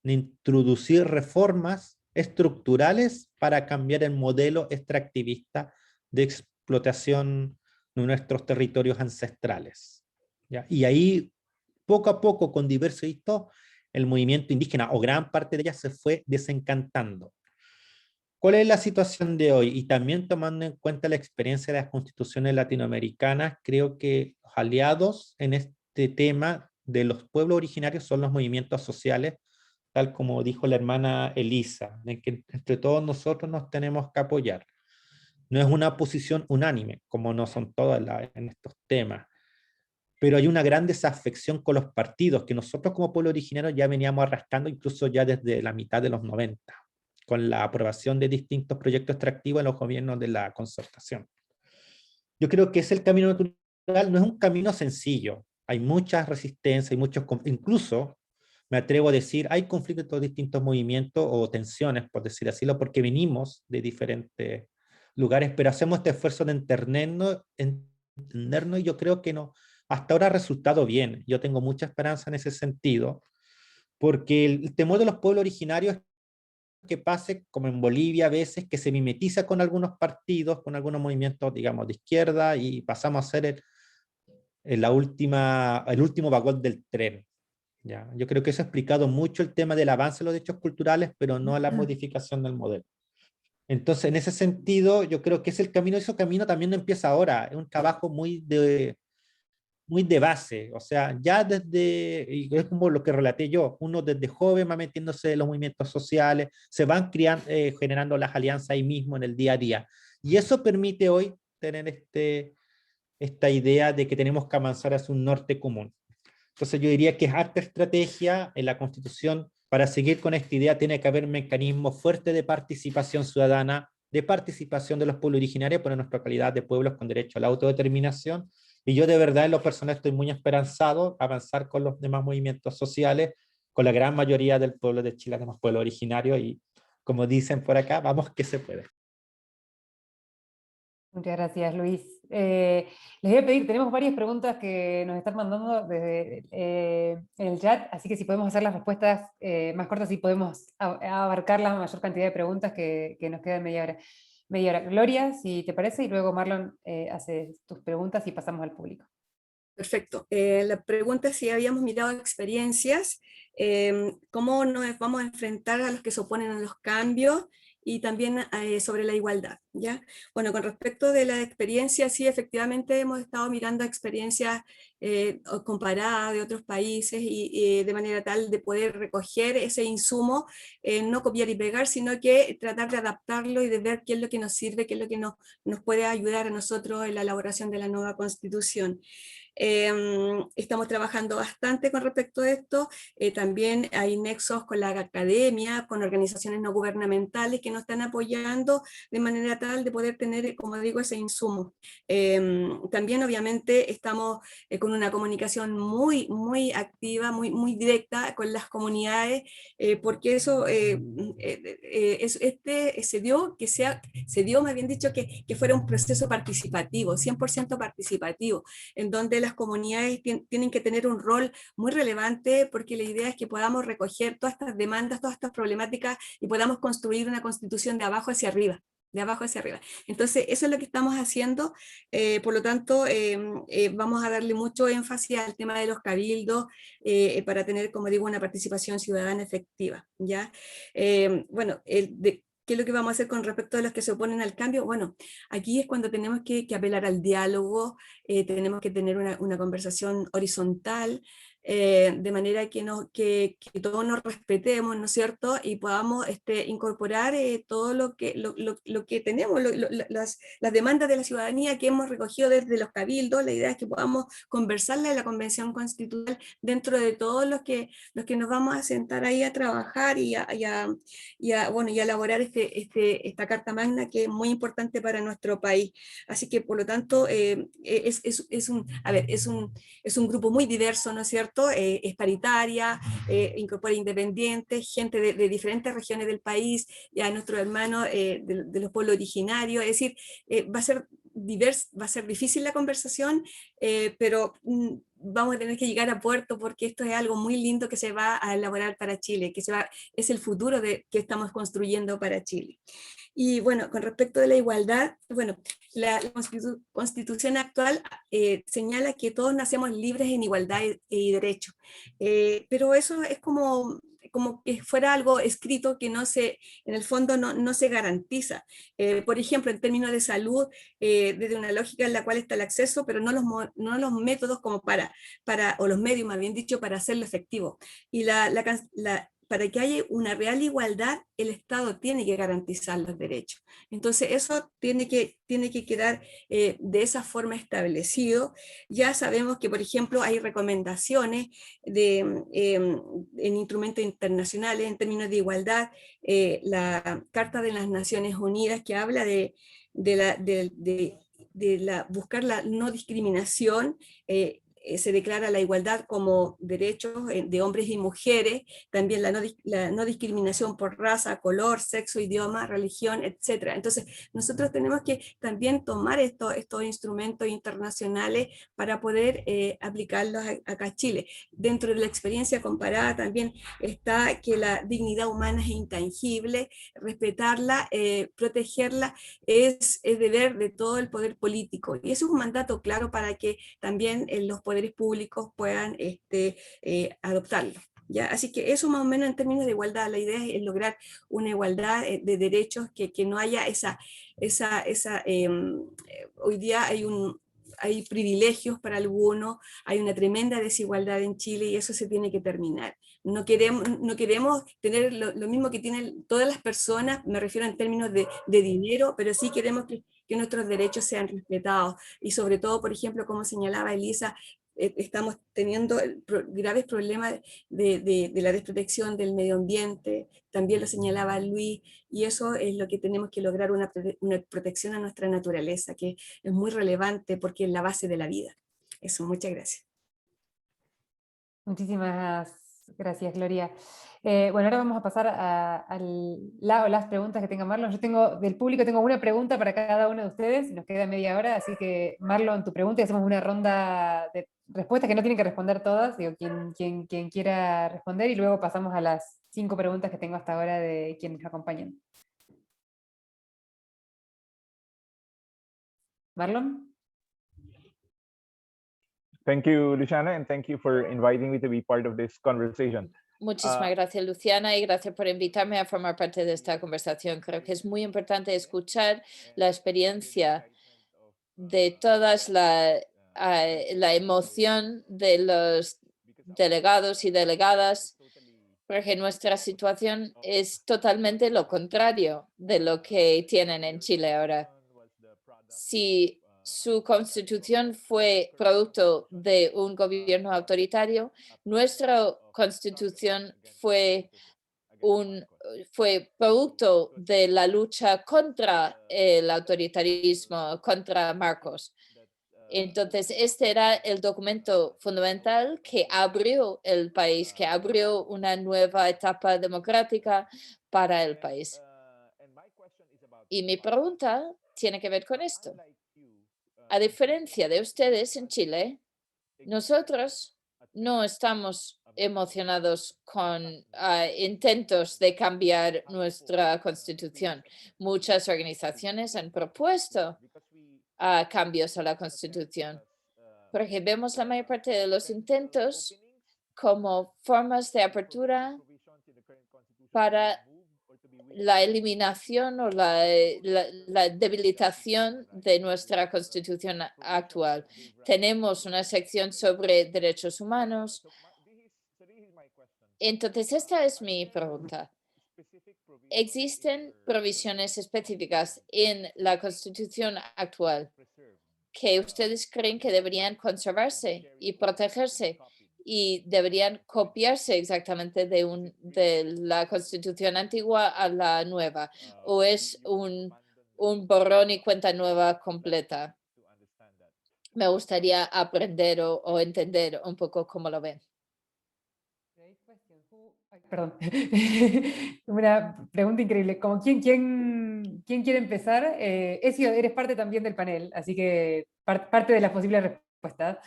de introducir reformas estructurales para cambiar el modelo extractivista de explotación de nuestros territorios ancestrales. ¿Ya? Y ahí, poco a poco, con diversos hitos, el movimiento indígena, o gran parte de ella, se fue desencantando. ¿Cuál es la situación de hoy? Y también tomando en cuenta la experiencia de las constituciones latinoamericanas, creo que los aliados en este tema de los pueblos originarios son los movimientos sociales, tal como dijo la hermana Elisa, de que entre todos nosotros nos tenemos que apoyar. No es una posición unánime, como no son todas en estos temas, pero hay una gran desafección con los partidos que nosotros como pueblo originario ya veníamos arrastrando incluso ya desde la mitad de los 90, con la aprobación de distintos proyectos extractivos en los gobiernos de la concertación. Yo creo que es el camino natural, no es un camino sencillo, hay muchas resistencias, hay muchos, incluso me atrevo a decir, hay conflictos entre distintos movimientos o tensiones, por decir así, porque venimos de diferentes lugares, pero hacemos este esfuerzo de entendernos, y yo creo que no, hasta ahora ha resultado bien. Yo tengo mucha esperanza en ese sentido, porque el temor de los pueblos originarios es que pase como en Bolivia a veces, que se mimetiza con algunos partidos, con algunos movimientos, digamos, de izquierda, y pasamos a ser el último vagón del tren. ¿Ya? Yo creo que eso ha explicado mucho el tema del avance de los derechos culturales, pero no la modificación del modelo. Entonces, en ese sentido, yo creo que es el camino, ese camino también no empieza ahora, es un trabajo muy de base, o sea, ya desde, y es como lo que relaté yo, uno desde joven va metiéndose en los movimientos sociales, se van generando las alianzas ahí mismo en el día a día. Y eso permite hoy tener esta idea de que tenemos que avanzar hacia un norte común. Entonces yo diría que es harta estrategia en la Constitución. Para seguir con esta idea tiene que haber mecanismos fuertes de participación ciudadana, de participación de los pueblos originarios, por nuestra calidad de pueblos con derecho a la autodeterminación. Y yo de verdad en lo personal estoy muy esperanzado a avanzar con los demás movimientos sociales, con la gran mayoría del pueblo de Chile, además pueblo originario, y como dicen por acá, vamos que se puede. Muchas gracias, Luis. Les voy a pedir, tenemos varias preguntas que nos están mandando desde, en el chat, así que si podemos hacer las respuestas más cortas y podemos abarcar la mayor cantidad de preguntas que nos quedan media hora. Gloria, si te parece, y luego Marlon hace tus preguntas y pasamos al público. Perfecto. La pregunta es si habíamos mirado experiencias, cómo nos vamos a enfrentar a los que se oponen a los cambios y también sobre la igualdad, ¿ya? Bueno, con respecto de la experiencia, sí, efectivamente hemos estado mirando experiencias comparadas de otros países y de manera tal de poder recoger ese insumo, no copiar y pegar, sino que tratar de adaptarlo y de ver qué es lo que nos sirve, qué es lo que nos puede ayudar a nosotros en la elaboración de la nueva Constitución. Estamos trabajando bastante con respecto a esto, también hay nexos con la academia, con organizaciones no gubernamentales que nos están apoyando de manera tal de poder tener, como digo, ese insumo. También obviamente estamos con una comunicación muy activa, muy directa con las comunidades, porque eso se dio, me habían dicho que fuera un proceso participativo, 100% participativo, en donde las comunidades tienen que tener un rol muy relevante, porque la idea es que podamos recoger todas estas demandas, todas estas problemáticas y podamos construir una constitución de abajo hacia arriba. De abajo hacia arriba. Entonces, eso es lo que estamos haciendo, por lo tanto, vamos a darle mucho énfasis al tema de los cabildos para tener, como digo, una participación ciudadana efectiva, ¿ya? Bueno, ¿qué es lo que vamos a hacer con respecto a los que se oponen al cambio? Bueno, aquí es cuando tenemos que apelar al diálogo, tenemos que tener una conversación horizontal, de manera que todos nos respetemos, ¿no es cierto? Y podamos incorporar todo lo que tenemos, las demandas de la ciudadanía que hemos recogido desde los cabildos. La idea es que podamos conversarla en la Convención Constitucional dentro de todos los que nos vamos a sentar ahí a trabajar y a elaborar esta Carta Magna, que es muy importante para nuestro país. Así que, por lo tanto, es un grupo muy diverso, ¿no es cierto? Es paritaria, incorpora independientes, gente de diferentes regiones del país, ya nuestros hermanos de los pueblos originarios, es decir, va a ser difícil la conversación, pero vamos a tener que llegar a puerto, porque esto es algo muy lindo que se va a elaborar para Chile, es el futuro que estamos construyendo para Chile. Y bueno, con respecto de la igualdad, bueno, la Constitución actual señala que todos nacemos libres en igualdad y derecho, pero eso es como que fuera algo escrito que en el fondo no se garantiza. Por ejemplo, en términos de salud, desde una lógica en la cual está el acceso, pero no los métodos como o los medios, más bien dicho, para hacerlo efectivo. Y para que haya una real igualdad, el Estado tiene que garantizar los derechos. Entonces, eso tiene que quedar de esa forma establecido. Ya sabemos que, por ejemplo, hay recomendaciones en instrumentos internacionales en términos de igualdad, la Carta de las Naciones Unidas, que habla de buscar la no discriminación, se declara la igualdad como derechos de hombres y mujeres, también la no discriminación por raza, color, sexo, idioma, religión, etc. Entonces, nosotros tenemos que también tomar estos instrumentos internacionales para poder aplicarlos acá a Chile. Dentro de la experiencia comparada también está que la dignidad humana es intangible, respetarla, protegerla, es deber de todo el poder político. Y eso es un mandato claro para que también los poderes públicos puedan adoptarlo. ¿ya? Así que eso más o menos en términos de igualdad, la idea es lograr una igualdad de derechos, que no haya hoy día hay privilegios para algunos, hay una tremenda desigualdad en Chile y eso se tiene que terminar. No queremos tener lo mismo que tienen todas las personas, me refiero en términos de dinero, pero sí queremos que nuestros derechos sean respetados. Y sobre todo, por ejemplo, como señalaba Elisa, estamos teniendo graves problemas de la desprotección del medio ambiente, también lo señalaba Luis, y eso es lo que tenemos que lograr, una protección a nuestra naturaleza, que es muy relevante porque es la base de la vida. Eso, muchas gracias. Muchísimas gracias, Gloria. Bueno, ahora vamos a pasar las preguntas que tenga Marlon. Del público tengo una pregunta para cada uno de ustedes, nos queda media hora, así que Marlon, tu pregunta, y hacemos una ronda de respuestas que no tienen que responder todas, digo, quien quiera responder, y luego pasamos a las 5 preguntas que tengo hasta ahora de quienes nos acompañan. Marlon? Thank you, Luciana, and thank you for inviting me to be part of this conversation. Muchísimas gracias, Luciana, y gracias por invitarme a formar parte de esta conversación. Creo que es muy importante escuchar la experiencia de todas la emoción de los delegados y delegadas, porque nuestra situación es totalmente lo contrario de lo que tienen en Chile ahora. Si su constitución fue producto de un gobierno autoritario, nuestra constitución fue producto de la lucha contra el autoritarismo, contra Marcos. Entonces, este era el documento fundamental que abrió el país, que abrió una nueva etapa democrática para el país. Y mi pregunta tiene que ver con esto. A diferencia de ustedes en Chile, nosotros no estamos emocionados con intentos de cambiar nuestra constitución. Muchas organizaciones han propuesto cambios a la constitución, porque vemos la mayor parte de los intentos como formas de apertura para la eliminación o la debilitación de nuestra constitución actual. Tenemos una sección sobre derechos humanos. Entonces, esta es mi pregunta. ¿Existen provisiones específicas en la constitución actual que ustedes creen que deberían conservarse y protegerse y deberían copiarse exactamente de la constitución antigua a la nueva? ¿O es un borrón y cuenta nueva completa? Me gustaría aprender o entender un poco cómo lo ven. Perdón, una pregunta increíble. Como ¿quién quiere empezar? Ezio, eres parte también del panel, así que parte de las posibles respuestas.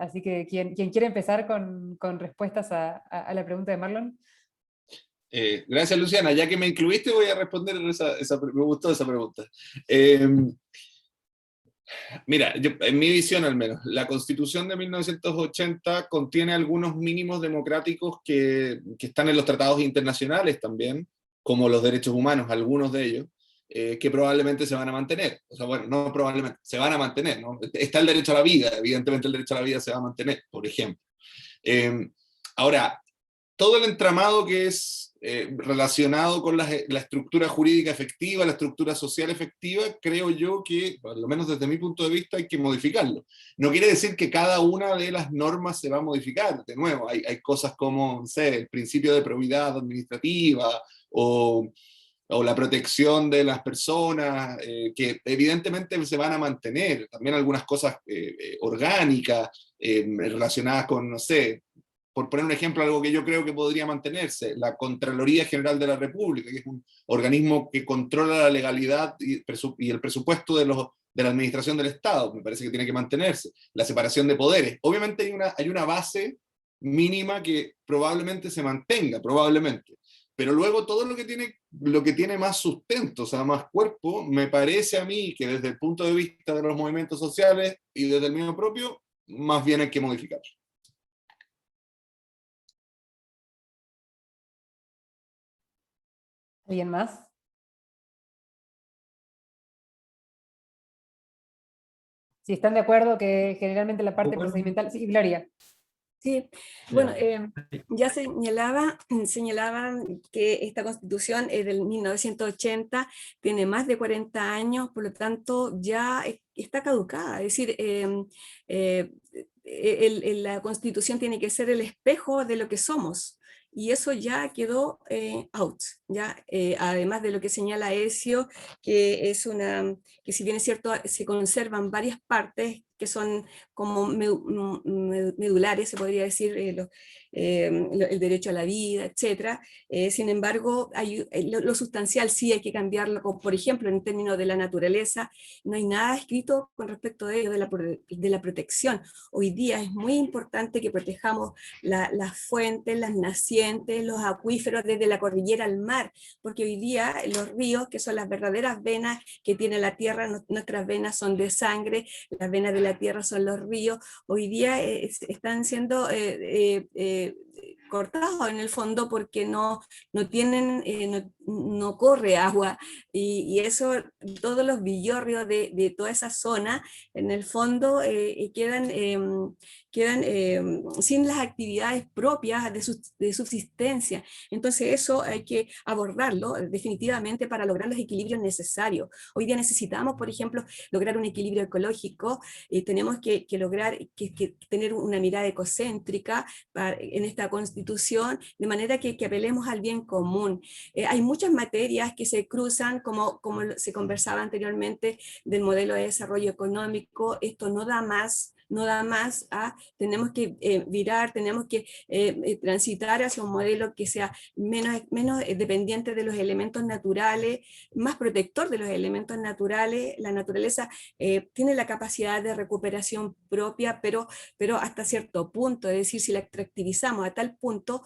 Así que ¿quién quiere empezar con respuestas a la pregunta de Marlon? Gracias, Luciana. Ya que me incluiste, voy a responder me gustó esa pregunta. Mira, en mi visión al menos, la Constitución de 1980 contiene algunos mínimos democráticos que están en los tratados internacionales también, como los derechos humanos, algunos de ellos, que probablemente se van a mantener. O sea, bueno, no probablemente, se van a mantener, ¿no? Está el derecho a la vida, evidentemente el derecho a la vida se va a mantener, por ejemplo. Ahora, todo el entramado que es relacionado con la estructura jurídica efectiva, la estructura social efectiva, creo yo que, por lo menos desde mi punto de vista, hay que modificarlo. No quiere decir que cada una de las normas se va a modificar. De nuevo, hay cosas como, no sé, el principio de probidad administrativa o la protección de las personas, que evidentemente se van a mantener. También algunas cosas orgánicas relacionadas con, no sé, por poner un ejemplo, algo que yo creo que podría mantenerse, la Contraloría General de la República, que es un organismo que controla la legalidad y el presupuesto de la administración del Estado, me parece que tiene que mantenerse. La separación de poderes. Obviamente hay una base mínima que probablemente se mantenga, probablemente. Pero luego todo lo que tiene más sustento, o sea, más cuerpo, me parece a mí que desde el punto de vista de los movimientos sociales y desde el mío propio, más bien hay que modificar. ¿Alguien más? Si están de acuerdo que generalmente la parte Bueno. procedimental... Sí, Gloria. Sí, bueno, Ya. ya señalaban que esta constitución es del 1980, tiene más de 40 años, por lo tanto ya está caducada. Es decir, la constitución tiene que ser el espejo de lo que somos. Y eso ya quedó out, ¿ya? Además de lo que señala Ezio, que es que si bien es cierto, se conservan varias partes que son como medulares, se podría decir, el derecho a la vida, etc. Sin embargo, lo sustancial sí hay que cambiarlo, como por ejemplo, en términos de la naturaleza, no hay nada escrito con respecto de ello, de la protección. Hoy día es muy importante que protejamos las fuentes, las nacientes, los acuíferos desde la cordillera al mar, porque hoy día los ríos, que son las verdaderas venas que tiene la tierra, nuestras venas son de sangre, las venas de la tierra son los ríos, hoy día están siendo cortados en el fondo porque no tienen, no corre agua, y eso, todos los villorrios de toda esa zona, en el fondo quedan sin las actividades propias de subsistencia. Entonces eso hay que abordarlo definitivamente para lograr los equilibrios necesarios. Hoy día necesitamos, por ejemplo, lograr un equilibrio ecológico, tenemos que lograr tener una mirada ecocéntrica en esta constitución, de manera que apelemos al bien común. Hay muchas materias que se cruzan, como se conversaba anteriormente, del modelo de desarrollo económico. Esto no da más, tenemos que virar, tenemos que transitar hacia un modelo que sea menos dependiente de los elementos naturales, más protector de los elementos naturales. La naturaleza tiene la capacidad de recuperación propia, pero hasta cierto punto, es decir, si la extractivizamos a tal punto,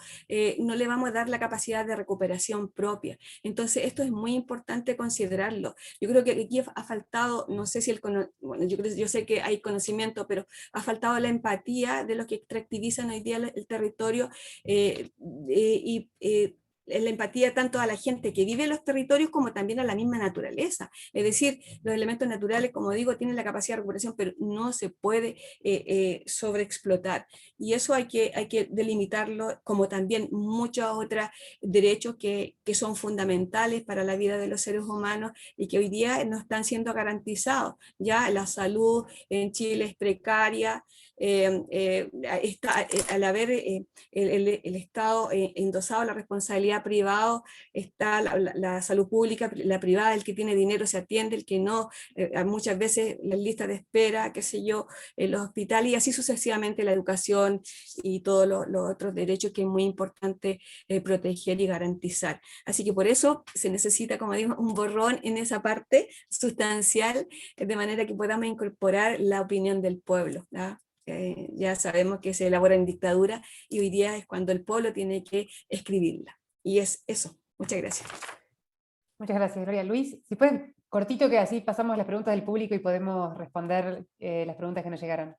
no le vamos a dar la capacidad de recuperación propia. Entonces esto es muy importante considerarlo. Yo creo que aquí ha faltado, no sé si bueno, yo sé que hay conocimiento, pero ha faltado la empatía de los que extractivizan hoy día el territorio, la empatía tanto a la gente que vive en los territorios como también a la misma naturaleza. Es decir, los elementos naturales, como digo, tienen la capacidad de recuperación, pero no se puede sobreexplotar. Y eso hay que delimitarlo, como también muchos otros derechos que son fundamentales para la vida de los seres humanos y que hoy día no están siendo garantizados. Ya la salud en Chile es precaria, al haber el Estado endosado la responsabilidad privada, está la salud pública, la privada, el que tiene dinero se atiende, el que no, muchas veces las listas de espera, qué sé yo, en los hospitales, y así sucesivamente la educación y todos los otros derechos que es muy importante proteger y garantizar. Así que por eso se necesita, como digo, un borrón en esa parte sustancial, de manera que podamos incorporar la opinión del pueblo, ¿no? Ya sabemos que se elabora en dictadura y hoy día es cuando el pueblo tiene que escribirla. Y es eso. Muchas gracias. Muchas gracias, Gloria. Luis, si pueden, cortito, que así pasamos las preguntas del público y podemos responder las preguntas que nos llegaron.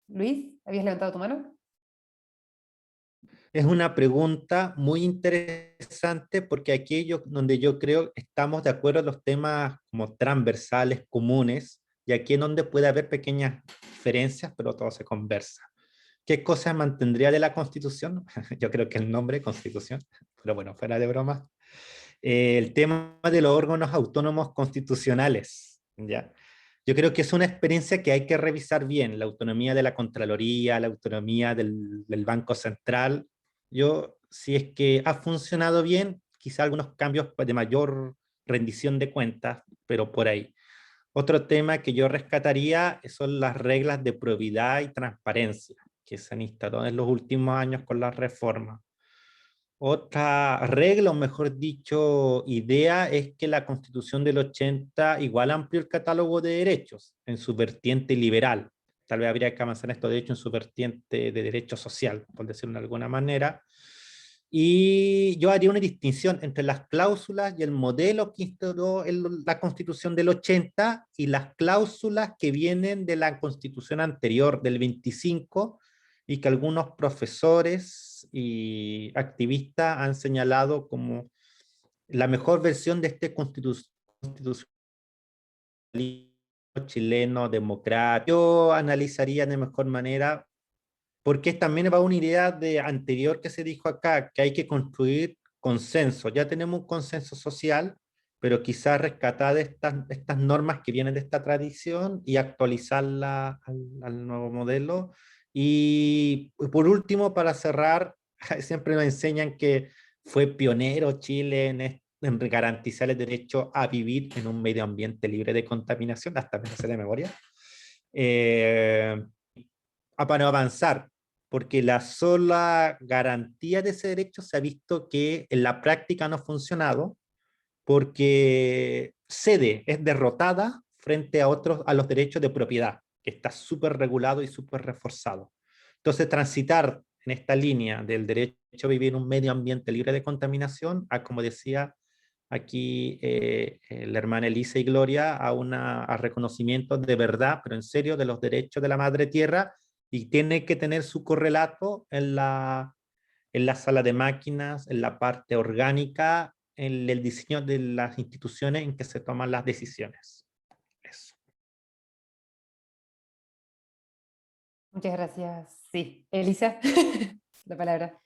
Luis, ¿habías levantado tu mano? Es una pregunta muy interesante porque aquí donde yo creo estamos de acuerdo en los temas como transversales, comunes, y aquí en donde puede haber pequeñas diferencias, pero todo se conversa. ¿Qué cosas mantendría de la Constitución? Yo creo que el nombre, Constitución, pero bueno, fuera de broma. El tema de los órganos autónomos constitucionales, ¿ya? Yo creo que es una experiencia que hay que revisar bien, la autonomía de la Contraloría, la autonomía del Banco Central. Si es que ha funcionado bien, quizá algunos cambios de mayor rendición de cuentas, pero por ahí. Otro tema que yo rescataría son las reglas de probidad y transparencia que se han instalado en los últimos años con las reformas. Otra regla, o mejor dicho, idea, es que la Constitución del 80 igual amplió el catálogo de derechos en su vertiente liberal. Tal vez habría que avanzar en estos derechos en su vertiente de derecho social, por decirlo de alguna manera. Y yo haría una distinción entre las cláusulas y el modelo que instauró la Constitución del 80 y las cláusulas que vienen de la Constitución anterior, del 25, y que algunos profesores y activistas han señalado como la mejor versión de este constitucionalismo chileno democrático. Yo analizaría de mejor manera, porque también va una idea de anterior que se dijo acá, que hay que construir consenso. Ya tenemos un consenso social, pero quizás rescatar estas normas que vienen de esta tradición y actualizarla al nuevo modelo. Y por último, para cerrar, siempre nos enseñan que fue pionero Chile en garantizar el derecho a vivir en un medio ambiente libre de contaminación, hasta me sé de memoria. Para avanzar, porque la sola garantía de ese derecho se ha visto que en la práctica no ha funcionado, porque cede, es derrotada frente a los derechos de propiedad, que está súper regulado y súper reforzado. Entonces, transitar en esta línea del derecho a vivir en un medio ambiente libre de contaminación, a, como decía aquí la hermana Elisa y Gloria, a reconocimiento de verdad, pero en serio, de los derechos de la madre tierra, y tiene que tener su correlato en la sala de máquinas, en la parte orgánica, en el diseño de las instituciones en que se toman las decisiones. Eso. Muchas gracias. Sí, Elisa, la palabra.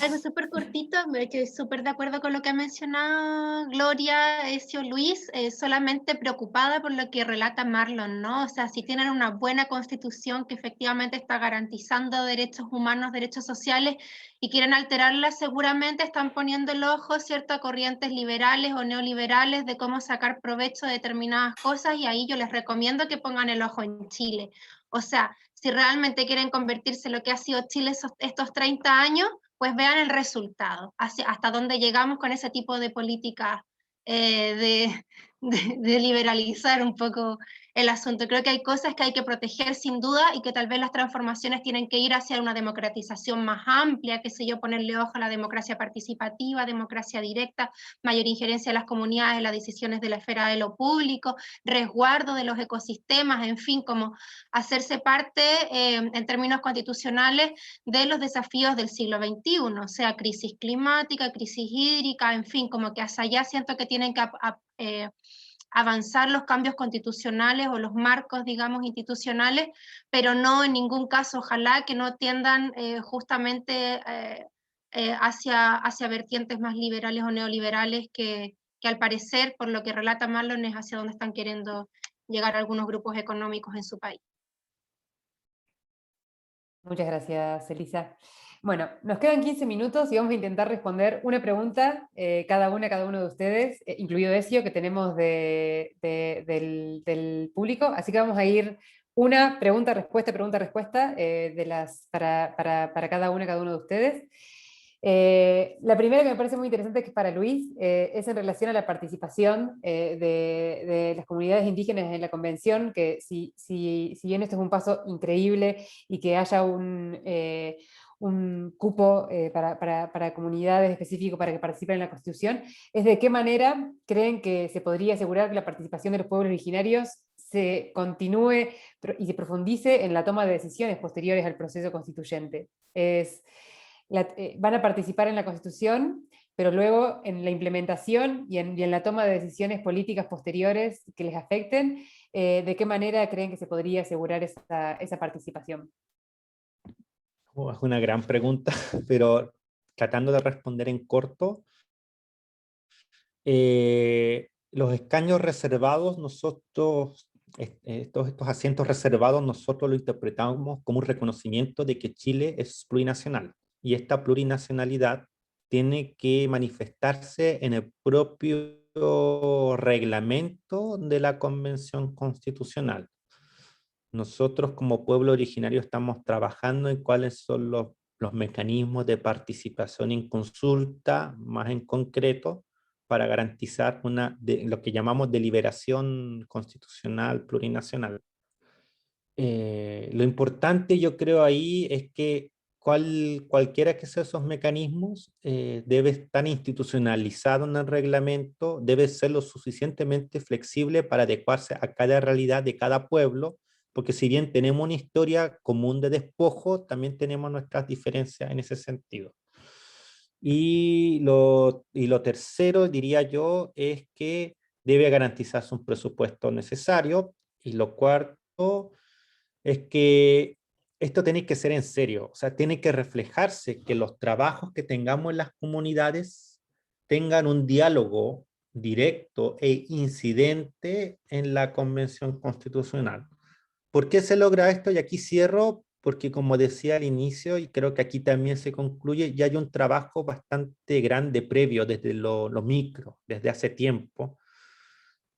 Algo súper cortito, estoy súper de acuerdo con lo que ha mencionado Gloria, Ezio, Luis, solamente preocupada por lo que relata Marlon, ¿no? O sea, si tienen una buena constitución que efectivamente está garantizando derechos humanos, derechos sociales, y quieren alterarla, seguramente están poniendo el ojo, ¿cierto?, a corrientes liberales o neoliberales de cómo sacar provecho de determinadas cosas, y ahí yo les recomiendo que pongan el ojo en Chile. O sea, si realmente quieren convertirse en lo que ha sido Chile estos 30 años, pues vean el resultado, hasta dónde llegamos con ese tipo de políticas de liberalizar un poco el asunto. Creo que hay cosas que hay que proteger sin duda y que tal vez las transformaciones tienen que ir hacia una democratización más amplia, qué sé yo, ponerle ojo a la democracia participativa, democracia directa, mayor injerencia de las comunidades en las decisiones de la esfera de lo público, resguardo de los ecosistemas, en fin, como hacerse parte en términos constitucionales de los desafíos del siglo XXI, o sea, crisis climática, crisis hídrica, en fin, como que hacia allá siento que tienen que avanzar los cambios constitucionales o los marcos, digamos, institucionales, pero no en ningún caso, ojalá que no tiendan justamente hacia vertientes más liberales o neoliberales que al parecer, por lo que relata Marlon, es hacia donde están queriendo llegar algunos grupos económicos en su país. Muchas gracias, Elisa. Bueno, nos quedan 15 minutos y vamos a intentar responder una pregunta cada uno de ustedes, incluido Ezio, que tenemos del público. Así que vamos a ir una pregunta-respuesta para cada uno de ustedes. La primera que me parece muy interesante, que es para Luis, es en relación a la participación de las comunidades indígenas en la convención, que si bien esto es un paso increíble y que haya un cupo para comunidades específico para que participen en la Constitución, es de qué manera creen que se podría asegurar que la participación de los pueblos originarios se continúe y se profundice en la toma de decisiones posteriores al proceso constituyente. Van a participar en la Constitución, pero luego en la implementación y en la toma de decisiones políticas posteriores que les afecten, ¿de qué manera creen que se podría asegurar esa participación? Es una gran pregunta, pero tratando de responder en corto, los escaños reservados, estos asientos reservados, nosotros lo interpretamos como un reconocimiento de que Chile es plurinacional, y esta plurinacionalidad tiene que manifestarse en el propio reglamento de la Convención Constitucional. Nosotros como pueblo originario estamos trabajando en cuáles son los mecanismos de participación en consulta, más en concreto, para garantizar lo que llamamos deliberación constitucional plurinacional. Lo importante, yo creo, ahí es que cualquiera que sean esos mecanismos debe estar institucionalizado en el reglamento, debe ser lo suficientemente flexible para adecuarse a cada realidad de cada pueblo, porque si bien tenemos una historia común de despojo, también tenemos nuestras diferencias en ese sentido. Y lo tercero, diría yo, es que debe garantizarse un presupuesto necesario. Y lo cuarto es que esto tiene que ser en serio, o sea, tiene que reflejarse que los trabajos que tengamos en las comunidades tengan un diálogo directo e incidente en la Convención Constitucional. ¿Por qué se logra esto? Y aquí cierro, porque como decía al inicio, y creo que aquí también se concluye, ya hay un trabajo bastante grande previo desde lo micro, desde hace tiempo.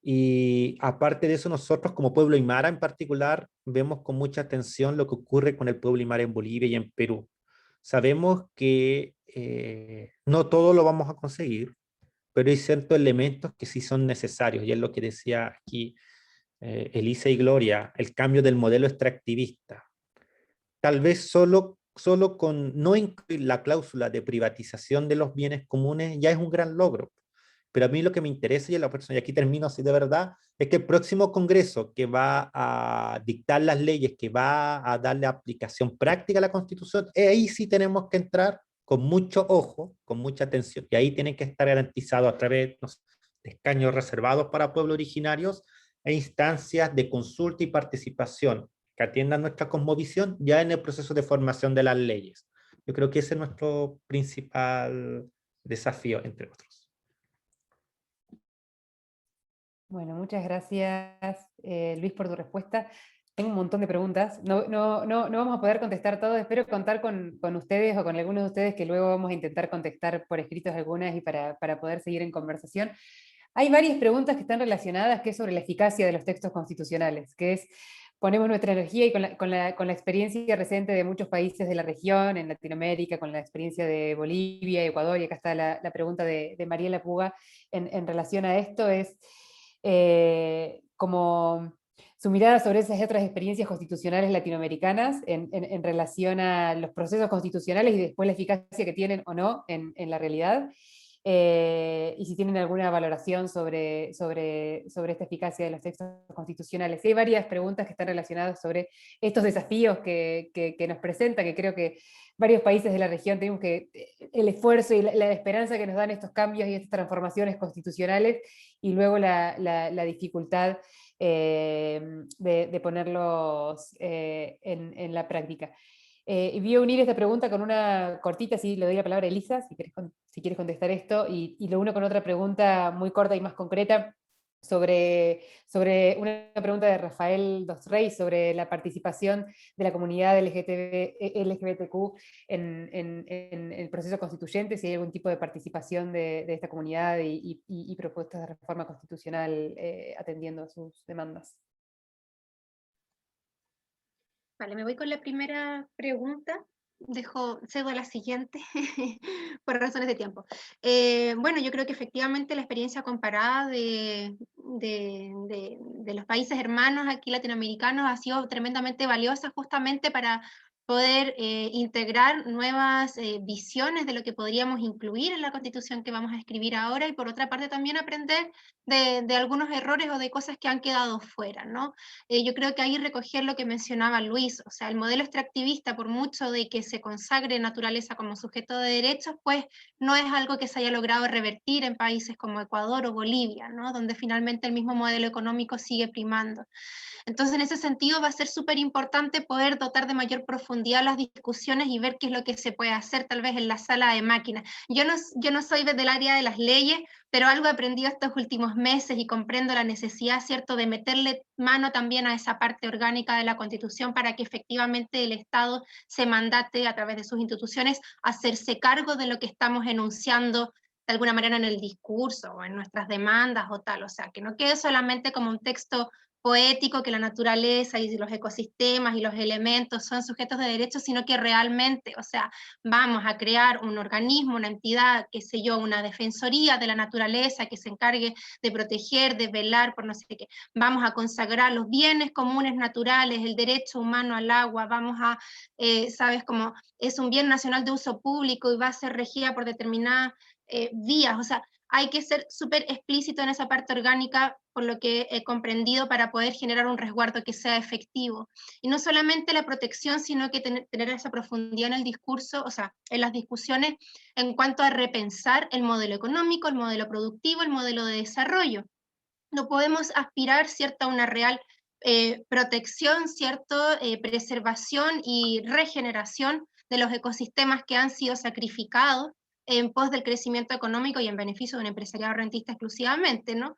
Y aparte de eso, nosotros como pueblo Aymara en particular, vemos con mucha atención lo que ocurre con el pueblo Aymara en Bolivia y en Perú. Sabemos que no todo lo vamos a conseguir, pero hay ciertos elementos que sí son necesarios, y es lo que decía aquí Elisa y Gloria, el cambio del modelo extractivista. Tal vez solo con no incluir la cláusula de privatización de los bienes comunes ya es un gran logro. Pero a mí lo que me interesa, y, y aquí termino así de verdad, es que el próximo Congreso que va a dictar las leyes, que va a darle aplicación práctica a la Constitución, ahí sí tenemos que entrar con mucho ojo, con mucha atención, y ahí tienen que estar garantizados a través de escaños reservados para pueblos originarios e instancias de consulta y participación que atiendan nuestra cosmovisión ya en el proceso de formación de las leyes. Yo creo que ese es nuestro principal desafío, entre otros. Bueno, muchas gracias, Luis, por tu respuesta. Tengo un montón de preguntas. No vamos a poder contestar todo. Espero contar con ustedes o con algunos de ustedes que luego vamos a intentar contestar por escritos algunas y para poder seguir en conversación. Hay varias preguntas que están relacionadas, que es sobre la eficacia de los textos constitucionales, que es, ponemos nuestra energía y con la experiencia reciente de muchos países de la región, en Latinoamérica, con la experiencia de Bolivia, Ecuador, y acá está la pregunta de Mariela Puga en relación a esto, es como su mirada sobre esas otras experiencias constitucionales latinoamericanas en relación a los procesos constitucionales y después la eficacia que tienen o no en la realidad. Y si tienen alguna valoración sobre esta eficacia de los textos constitucionales. Y hay varias preguntas que están relacionadas sobre estos desafíos que nos presenta, que creo que varios países de la región tenemos que, el esfuerzo y la esperanza que nos dan estos cambios y estas transformaciones constitucionales, y luego la dificultad de ponerlos en la práctica. Y voy a unir esta pregunta con una cortita, así le doy la palabra a Elisa, si quieres contestar esto, y lo uno con otra pregunta muy corta y más concreta, sobre una pregunta de Rafael Dos Reyes sobre la participación de la comunidad LGBTQ en el proceso constituyente, si hay algún tipo de participación de esta comunidad y propuestas de reforma constitucional atendiendo a sus demandas. Vale, me voy con la primera pregunta. Cedo a la siguiente por razones de tiempo. Bueno, yo creo que efectivamente la experiencia comparada de los países hermanos aquí latinoamericanos ha sido tremendamente valiosa justamente para poder integrar nuevas visiones de lo que podríamos incluir en la Constitución que vamos a escribir ahora, y por otra parte también aprender de algunos errores o de cosas que han quedado fuera, ¿no? Yo creo que ahí recoger lo que mencionaba Luis, o sea, el modelo extractivista, por mucho de que se consagre naturaleza como sujeto de derechos, pues no es algo que se haya logrado revertir en países como Ecuador o Bolivia, ¿no? Donde finalmente el mismo modelo económico sigue primando. Entonces, en ese sentido, va a ser súper importante poder dotar de mayor profundidad las discusiones y ver qué es lo que se puede hacer tal vez en la sala de máquinas. Yo no soy del área de las leyes, pero algo he aprendido estos últimos meses y comprendo la necesidad, ¿cierto?, de meterle mano también a esa parte orgánica de la Constitución para que efectivamente el Estado se mandate a través de sus instituciones a hacerse cargo de lo que estamos enunciando de alguna manera en el discurso o en nuestras demandas o tal. O sea, que no quede solamente como un texto poético, que la naturaleza y los ecosistemas y los elementos son sujetos de derechos, sino que realmente, o sea, vamos a crear un organismo, una entidad, qué sé yo, una defensoría de la naturaleza que se encargue de proteger, de velar por no sé qué. Vamos a consagrar los bienes comunes naturales, el derecho humano al agua, vamos a, sabes, como es un bien nacional de uso público y va a ser regida por determinadas vías, o sea, hay que ser súper explícito en esa parte orgánica, por lo que he comprendido, para poder generar un resguardo que sea efectivo. Y no solamente la protección, sino que tener esa profundidad en el discurso, o sea, en las discusiones en cuanto a repensar el modelo económico, el modelo productivo, el modelo de desarrollo. No podemos aspirar, ¿cierto?, a una real protección, ¿cierto?, preservación y regeneración de los ecosistemas que han sido sacrificados en pos del crecimiento económico y en beneficio de un empresariado rentista exclusivamente, ¿no?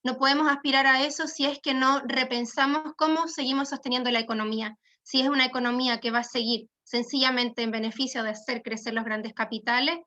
No podemos aspirar a eso si es que no repensamos cómo seguimos sosteniendo la economía. Si es una economía que va a seguir sencillamente en beneficio de hacer crecer los grandes capitales,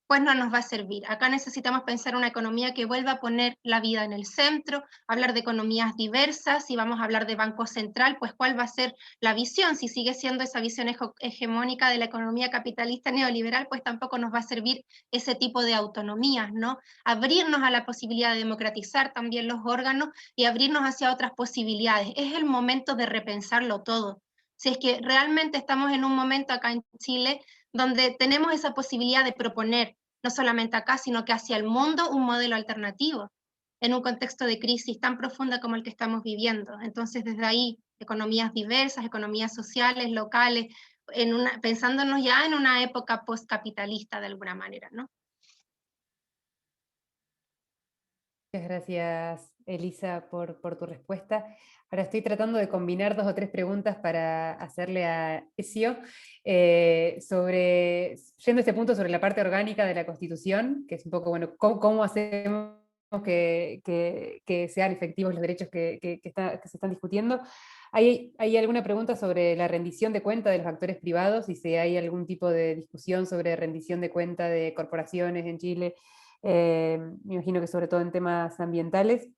pues no nos va a servir. Acá necesitamos pensar una economía que vuelva a poner la vida en el centro, hablar de economías diversas. Si vamos a hablar de Banco Central, pues cuál va a ser la visión. Si sigue siendo esa visión hegemónica de la economía capitalista neoliberal, pues tampoco nos va a servir ese tipo de autonomías, ¿no? Abrirnos a la posibilidad de democratizar también los órganos y abrirnos hacia otras posibilidades. Es el momento de repensarlo todo. Si es que realmente estamos en un momento acá en Chile donde tenemos esa posibilidad de proponer, no solamente acá, sino que hacia el mundo, un modelo alternativo, en un contexto de crisis tan profunda como el que estamos viviendo. Entonces, desde ahí, economías diversas, economías sociales, locales, pensándonos ya en una época postcapitalista de alguna manera, ¿no? Muchas gracias, Elisa, por tu respuesta. Ahora estoy tratando de combinar 2 o 3 preguntas para hacerle a Ezio yendo a este punto sobre la parte orgánica de la Constitución, que es un poco, bueno, cómo hacemos que sean efectivos los derechos que se están discutiendo. ¿Hay alguna pregunta sobre la rendición de cuenta de los actores privados y si hay algún tipo de discusión sobre rendición de cuenta de corporaciones en Chile? Me imagino que sobre todo en temas ambientales,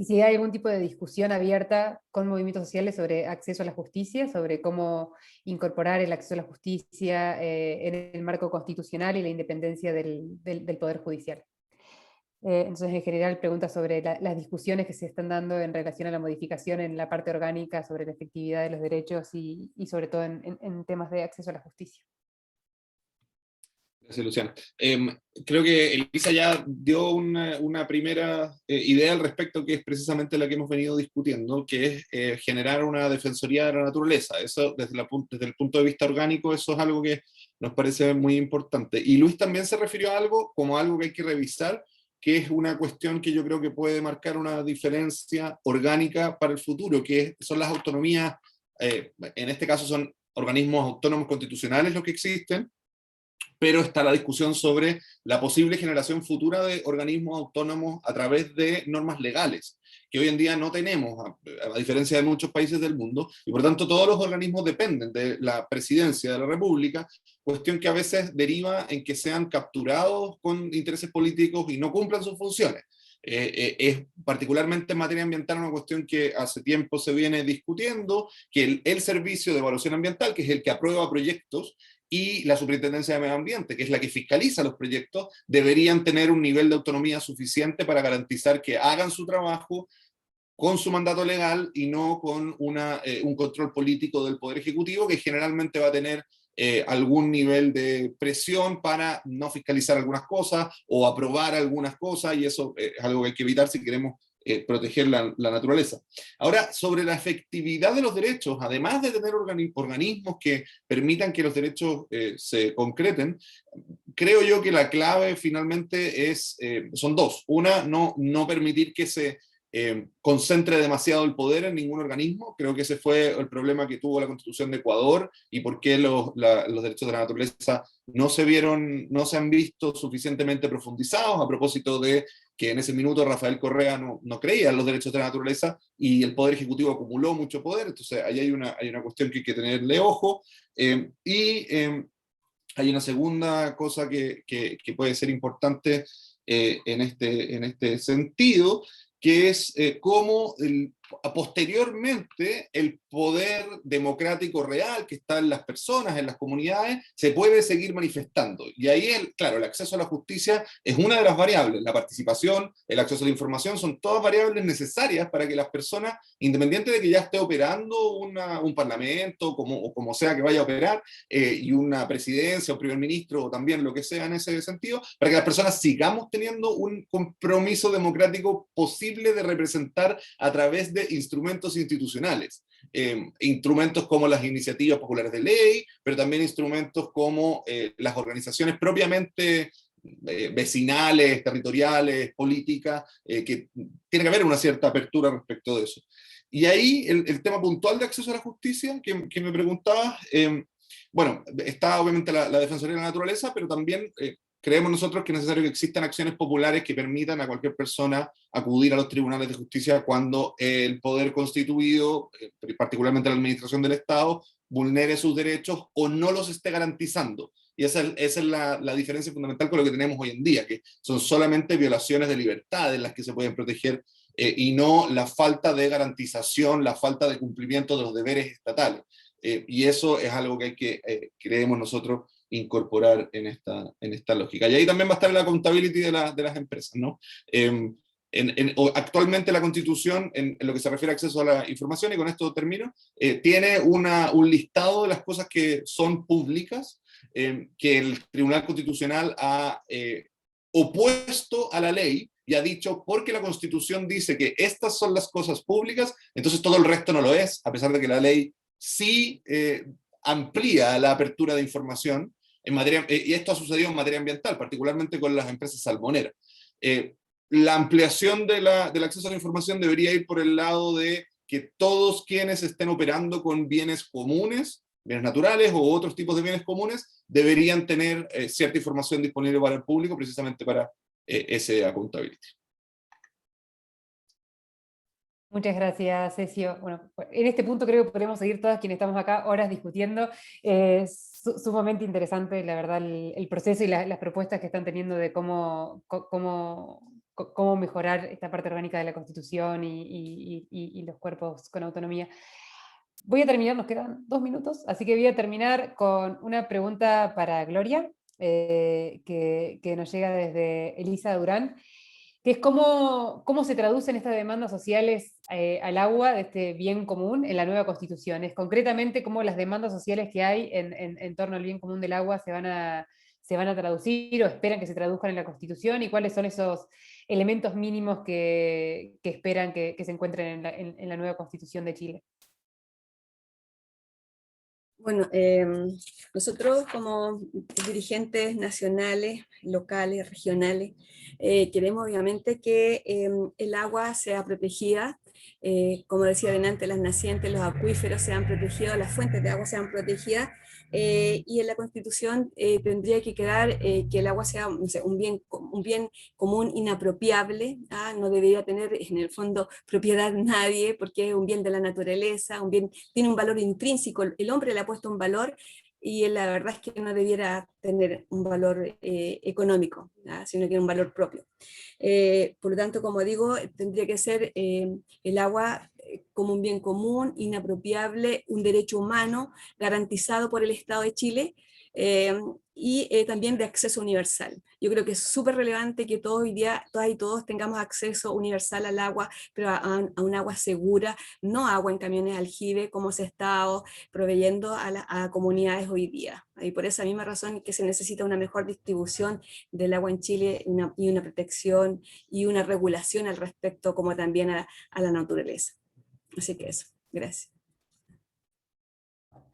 y si hay algún tipo de discusión abierta con movimientos sociales sobre acceso a la justicia, sobre cómo incorporar el acceso a la justicia en el marco constitucional y la independencia del Poder Judicial. Entonces, en general, preguntas sobre las discusiones que se están dando en relación a la modificación en la parte orgánica sobre la efectividad de los derechos y sobre todo en temas de acceso a la justicia. Gracias, Luciana. Creo que Elisa ya dio una primera idea al respecto, que es precisamente la que hemos venido discutiendo, que es generar una defensoría de la naturaleza. Eso, desde el punto de vista orgánico, eso es algo que nos parece muy importante. Y Luis también se refirió a algo como algo que hay que revisar, que es una cuestión que yo creo que puede marcar una diferencia orgánica para el futuro, que son las autonomías, en este caso son organismos autónomos constitucionales los que existen, pero está la discusión sobre la posible generación futura de organismos autónomos a través de normas legales, que hoy en día no tenemos, a diferencia de muchos países del mundo, y por tanto todos los organismos dependen de la presidencia de la República, cuestión que a veces deriva en que sean capturados con intereses políticos y no cumplan sus funciones. Es particularmente en materia ambiental una cuestión que hace tiempo se viene discutiendo, que el Servicio de Evaluación Ambiental, que es el que aprueba proyectos, y la Superintendencia de Medio Ambiente, que es la que fiscaliza los proyectos, deberían tener un nivel de autonomía suficiente para garantizar que hagan su trabajo con su mandato legal y no con un control político del Poder Ejecutivo, que generalmente va a tener algún nivel de presión para no fiscalizar algunas cosas o aprobar algunas cosas, y eso es algo que hay que evitar si queremos proteger la naturaleza. Ahora, sobre la efectividad de los derechos, además de tener organismos que permitan que los derechos se concreten, creo yo que la clave finalmente son 2. Una, no permitir que se concentre demasiado el poder en ningún organismo. Creo que ese fue el problema que tuvo la Constitución de Ecuador y por qué los derechos de la naturaleza no se han visto suficientemente profundizados, a propósito de que en ese minuto Rafael Correa no creía en los derechos de la naturaleza y el Poder Ejecutivo acumuló mucho poder. Entonces ahí hay una cuestión que hay que tenerle ojo. Hay una segunda cosa que puede ser importante en este sentido, que es cómo posteriormente el poder democrático real que está en las personas, en las comunidades, se puede seguir manifestando. Y ahí, claro, el acceso a la justicia es una de las variables. La participación, el acceso a la información son todas variables necesarias para que las personas, independiente de que ya esté operando un parlamento, o como sea que vaya a operar, y una presidencia, un primer ministro, o también lo que sea en ese sentido, para que las personas sigamos teniendo un compromiso democrático posible de representar a través de instrumentos institucionales. Instrumentos como las iniciativas populares de ley, pero también instrumentos como las organizaciones propiamente vecinales, territoriales, políticas, que tiene que haber una cierta apertura respecto de eso. Y ahí el tema puntual de acceso a la justicia, que me preguntabas, bueno, está obviamente la Defensoría de la Naturaleza, pero también creemos nosotros que es necesario que existan acciones populares que permitan a cualquier persona acudir a los tribunales de justicia cuando el poder constituido, particularmente la administración del Estado, vulnere sus derechos o no los esté garantizando. Y esa es la diferencia fundamental con lo que tenemos hoy en día, que son solamente violaciones de libertades las que se pueden proteger, y no la falta de garantización, la falta de cumplimiento de los deberes estatales. Y eso es algo que hay que, creemos nosotros, incorporar en esta lógica. Y ahí también va a estar la accountability de las empresas, ¿no? Actualmente la Constitución, en lo que se refiere a acceso a la información, y con esto termino, tiene un listado de las cosas que son públicas, que el Tribunal Constitucional ha opuesto a la ley y ha dicho, porque la Constitución dice que estas son las cosas públicas, entonces todo el resto no lo es, a pesar de que la ley sí amplía la apertura de información en materia, y esto ha sucedido en materia ambiental, particularmente con las empresas salmoneras. La ampliación del acceso a la información debería ir por el lado de que todos quienes estén operando con bienes comunes, bienes naturales o otros tipos de bienes comunes, deberían tener cierta información disponible para el público, precisamente para ese accountability. Muchas gracias, Cecilio. Bueno, en este punto creo que podemos seguir todas quienes estamos acá horas discutiendo. Sumamente interesante, la verdad, el proceso y las propuestas que están teniendo de cómo mejorar esta parte orgánica de la Constitución y los cuerpos con autonomía. Voy a terminar, nos quedan 2 minutos, así que voy a terminar con una pregunta para Gloria, que nos llega desde Elisa Durán, que es cómo se traducen estas demandas sociales al agua, de este bien común, en la nueva Constitución. Es concretamente cómo las demandas sociales que hay en torno al bien común del agua se van a traducir o esperan que se traduzcan en la Constitución, y cuáles son esos elementos mínimos que esperan que se encuentren en la nueva Constitución de Chile. Bueno, nosotros como dirigentes nacionales, locales, regionales, queremos obviamente que el agua sea protegida, como decía delante, las nacientes, los acuíferos sean protegidos, las fuentes de agua sean protegidas, y en la Constitución tendría que quedar que el agua sea, no sé, un bien común inapropiable, no debería tener en el fondo propiedad nadie, porque es un bien de la naturaleza, tiene un valor intrínseco, el hombre le ha puesto un valor, y la verdad es que no debiera tener un valor económico, sino que un valor propio. Por lo tanto, como digo, tendría que ser el agua como un bien común, inapropiable, un derecho humano garantizado por el Estado de Chile, y también de acceso universal. Yo creo que es súper relevante que hoy día todas y todos tengamos acceso universal al agua, pero a un agua segura, no agua en camiones aljibe como se ha estado proveyendo a comunidades hoy día. Y por esa misma razón que se necesita una mejor distribución del agua en Chile, y una protección y una regulación al respecto, como también a la naturaleza. Así que eso, gracias.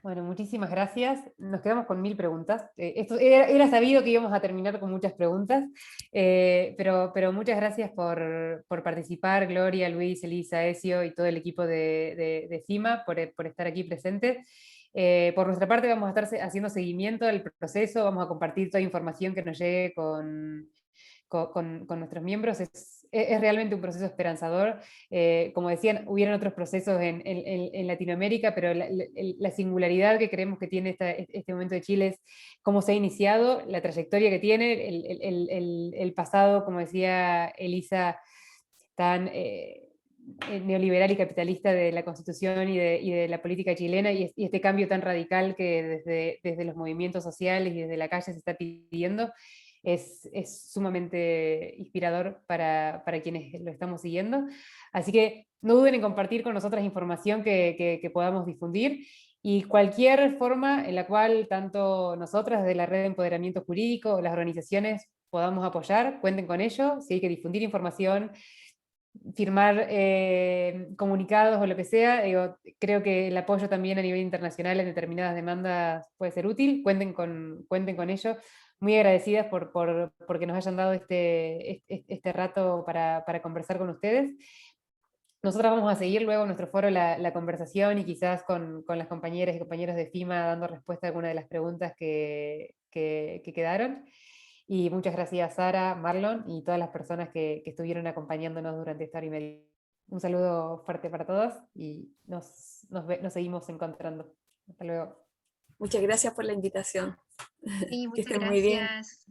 Bueno, muchísimas gracias. Nos quedamos con 1000 preguntas. Esto era sabido que íbamos a terminar con muchas preguntas, pero muchas gracias por participar, Gloria, Luis, Elisa, Ezio y todo el equipo de CIMA por estar aquí presentes. Por nuestra parte vamos a estar haciendo seguimiento del proceso, vamos a compartir toda información que nos llegue con nuestros miembros. Es realmente un proceso esperanzador. Como decían, hubieron otros procesos en Latinoamérica, pero la singularidad que creemos que tiene este momento de Chile es cómo se ha iniciado, la trayectoria que tiene, el pasado, como decía Elisa, tan neoliberal y capitalista de la Constitución y de la política chilena, y este cambio tan radical que desde los movimientos sociales y desde la calle se está pidiendo, es sumamente inspirador para quienes lo estamos siguiendo. Así que no duden en compartir con nosotras información que podamos difundir, y cualquier forma en la cual tanto nosotras desde la Red de Empoderamiento Jurídico o las organizaciones podamos apoyar, cuenten con ello. Si hay que difundir información, firmar comunicados o lo que sea, digo, creo que el apoyo también a nivel internacional en determinadas demandas puede ser útil, cuenten con ello. Muy agradecidas porque nos hayan dado este rato para conversar con ustedes. Nosotros vamos a seguir luego en nuestro foro la conversación, y quizás con las compañeras y compañeros de FIMA dando respuesta a alguna de las preguntas que quedaron. Y muchas gracias, Sara, Marlon y todas las personas que estuvieron acompañándonos durante esta hora y media. Un saludo fuerte para todos y nos seguimos encontrando. Hasta luego. Muchas gracias por la invitación. Sí, Que muchas estén muy bien. gracias.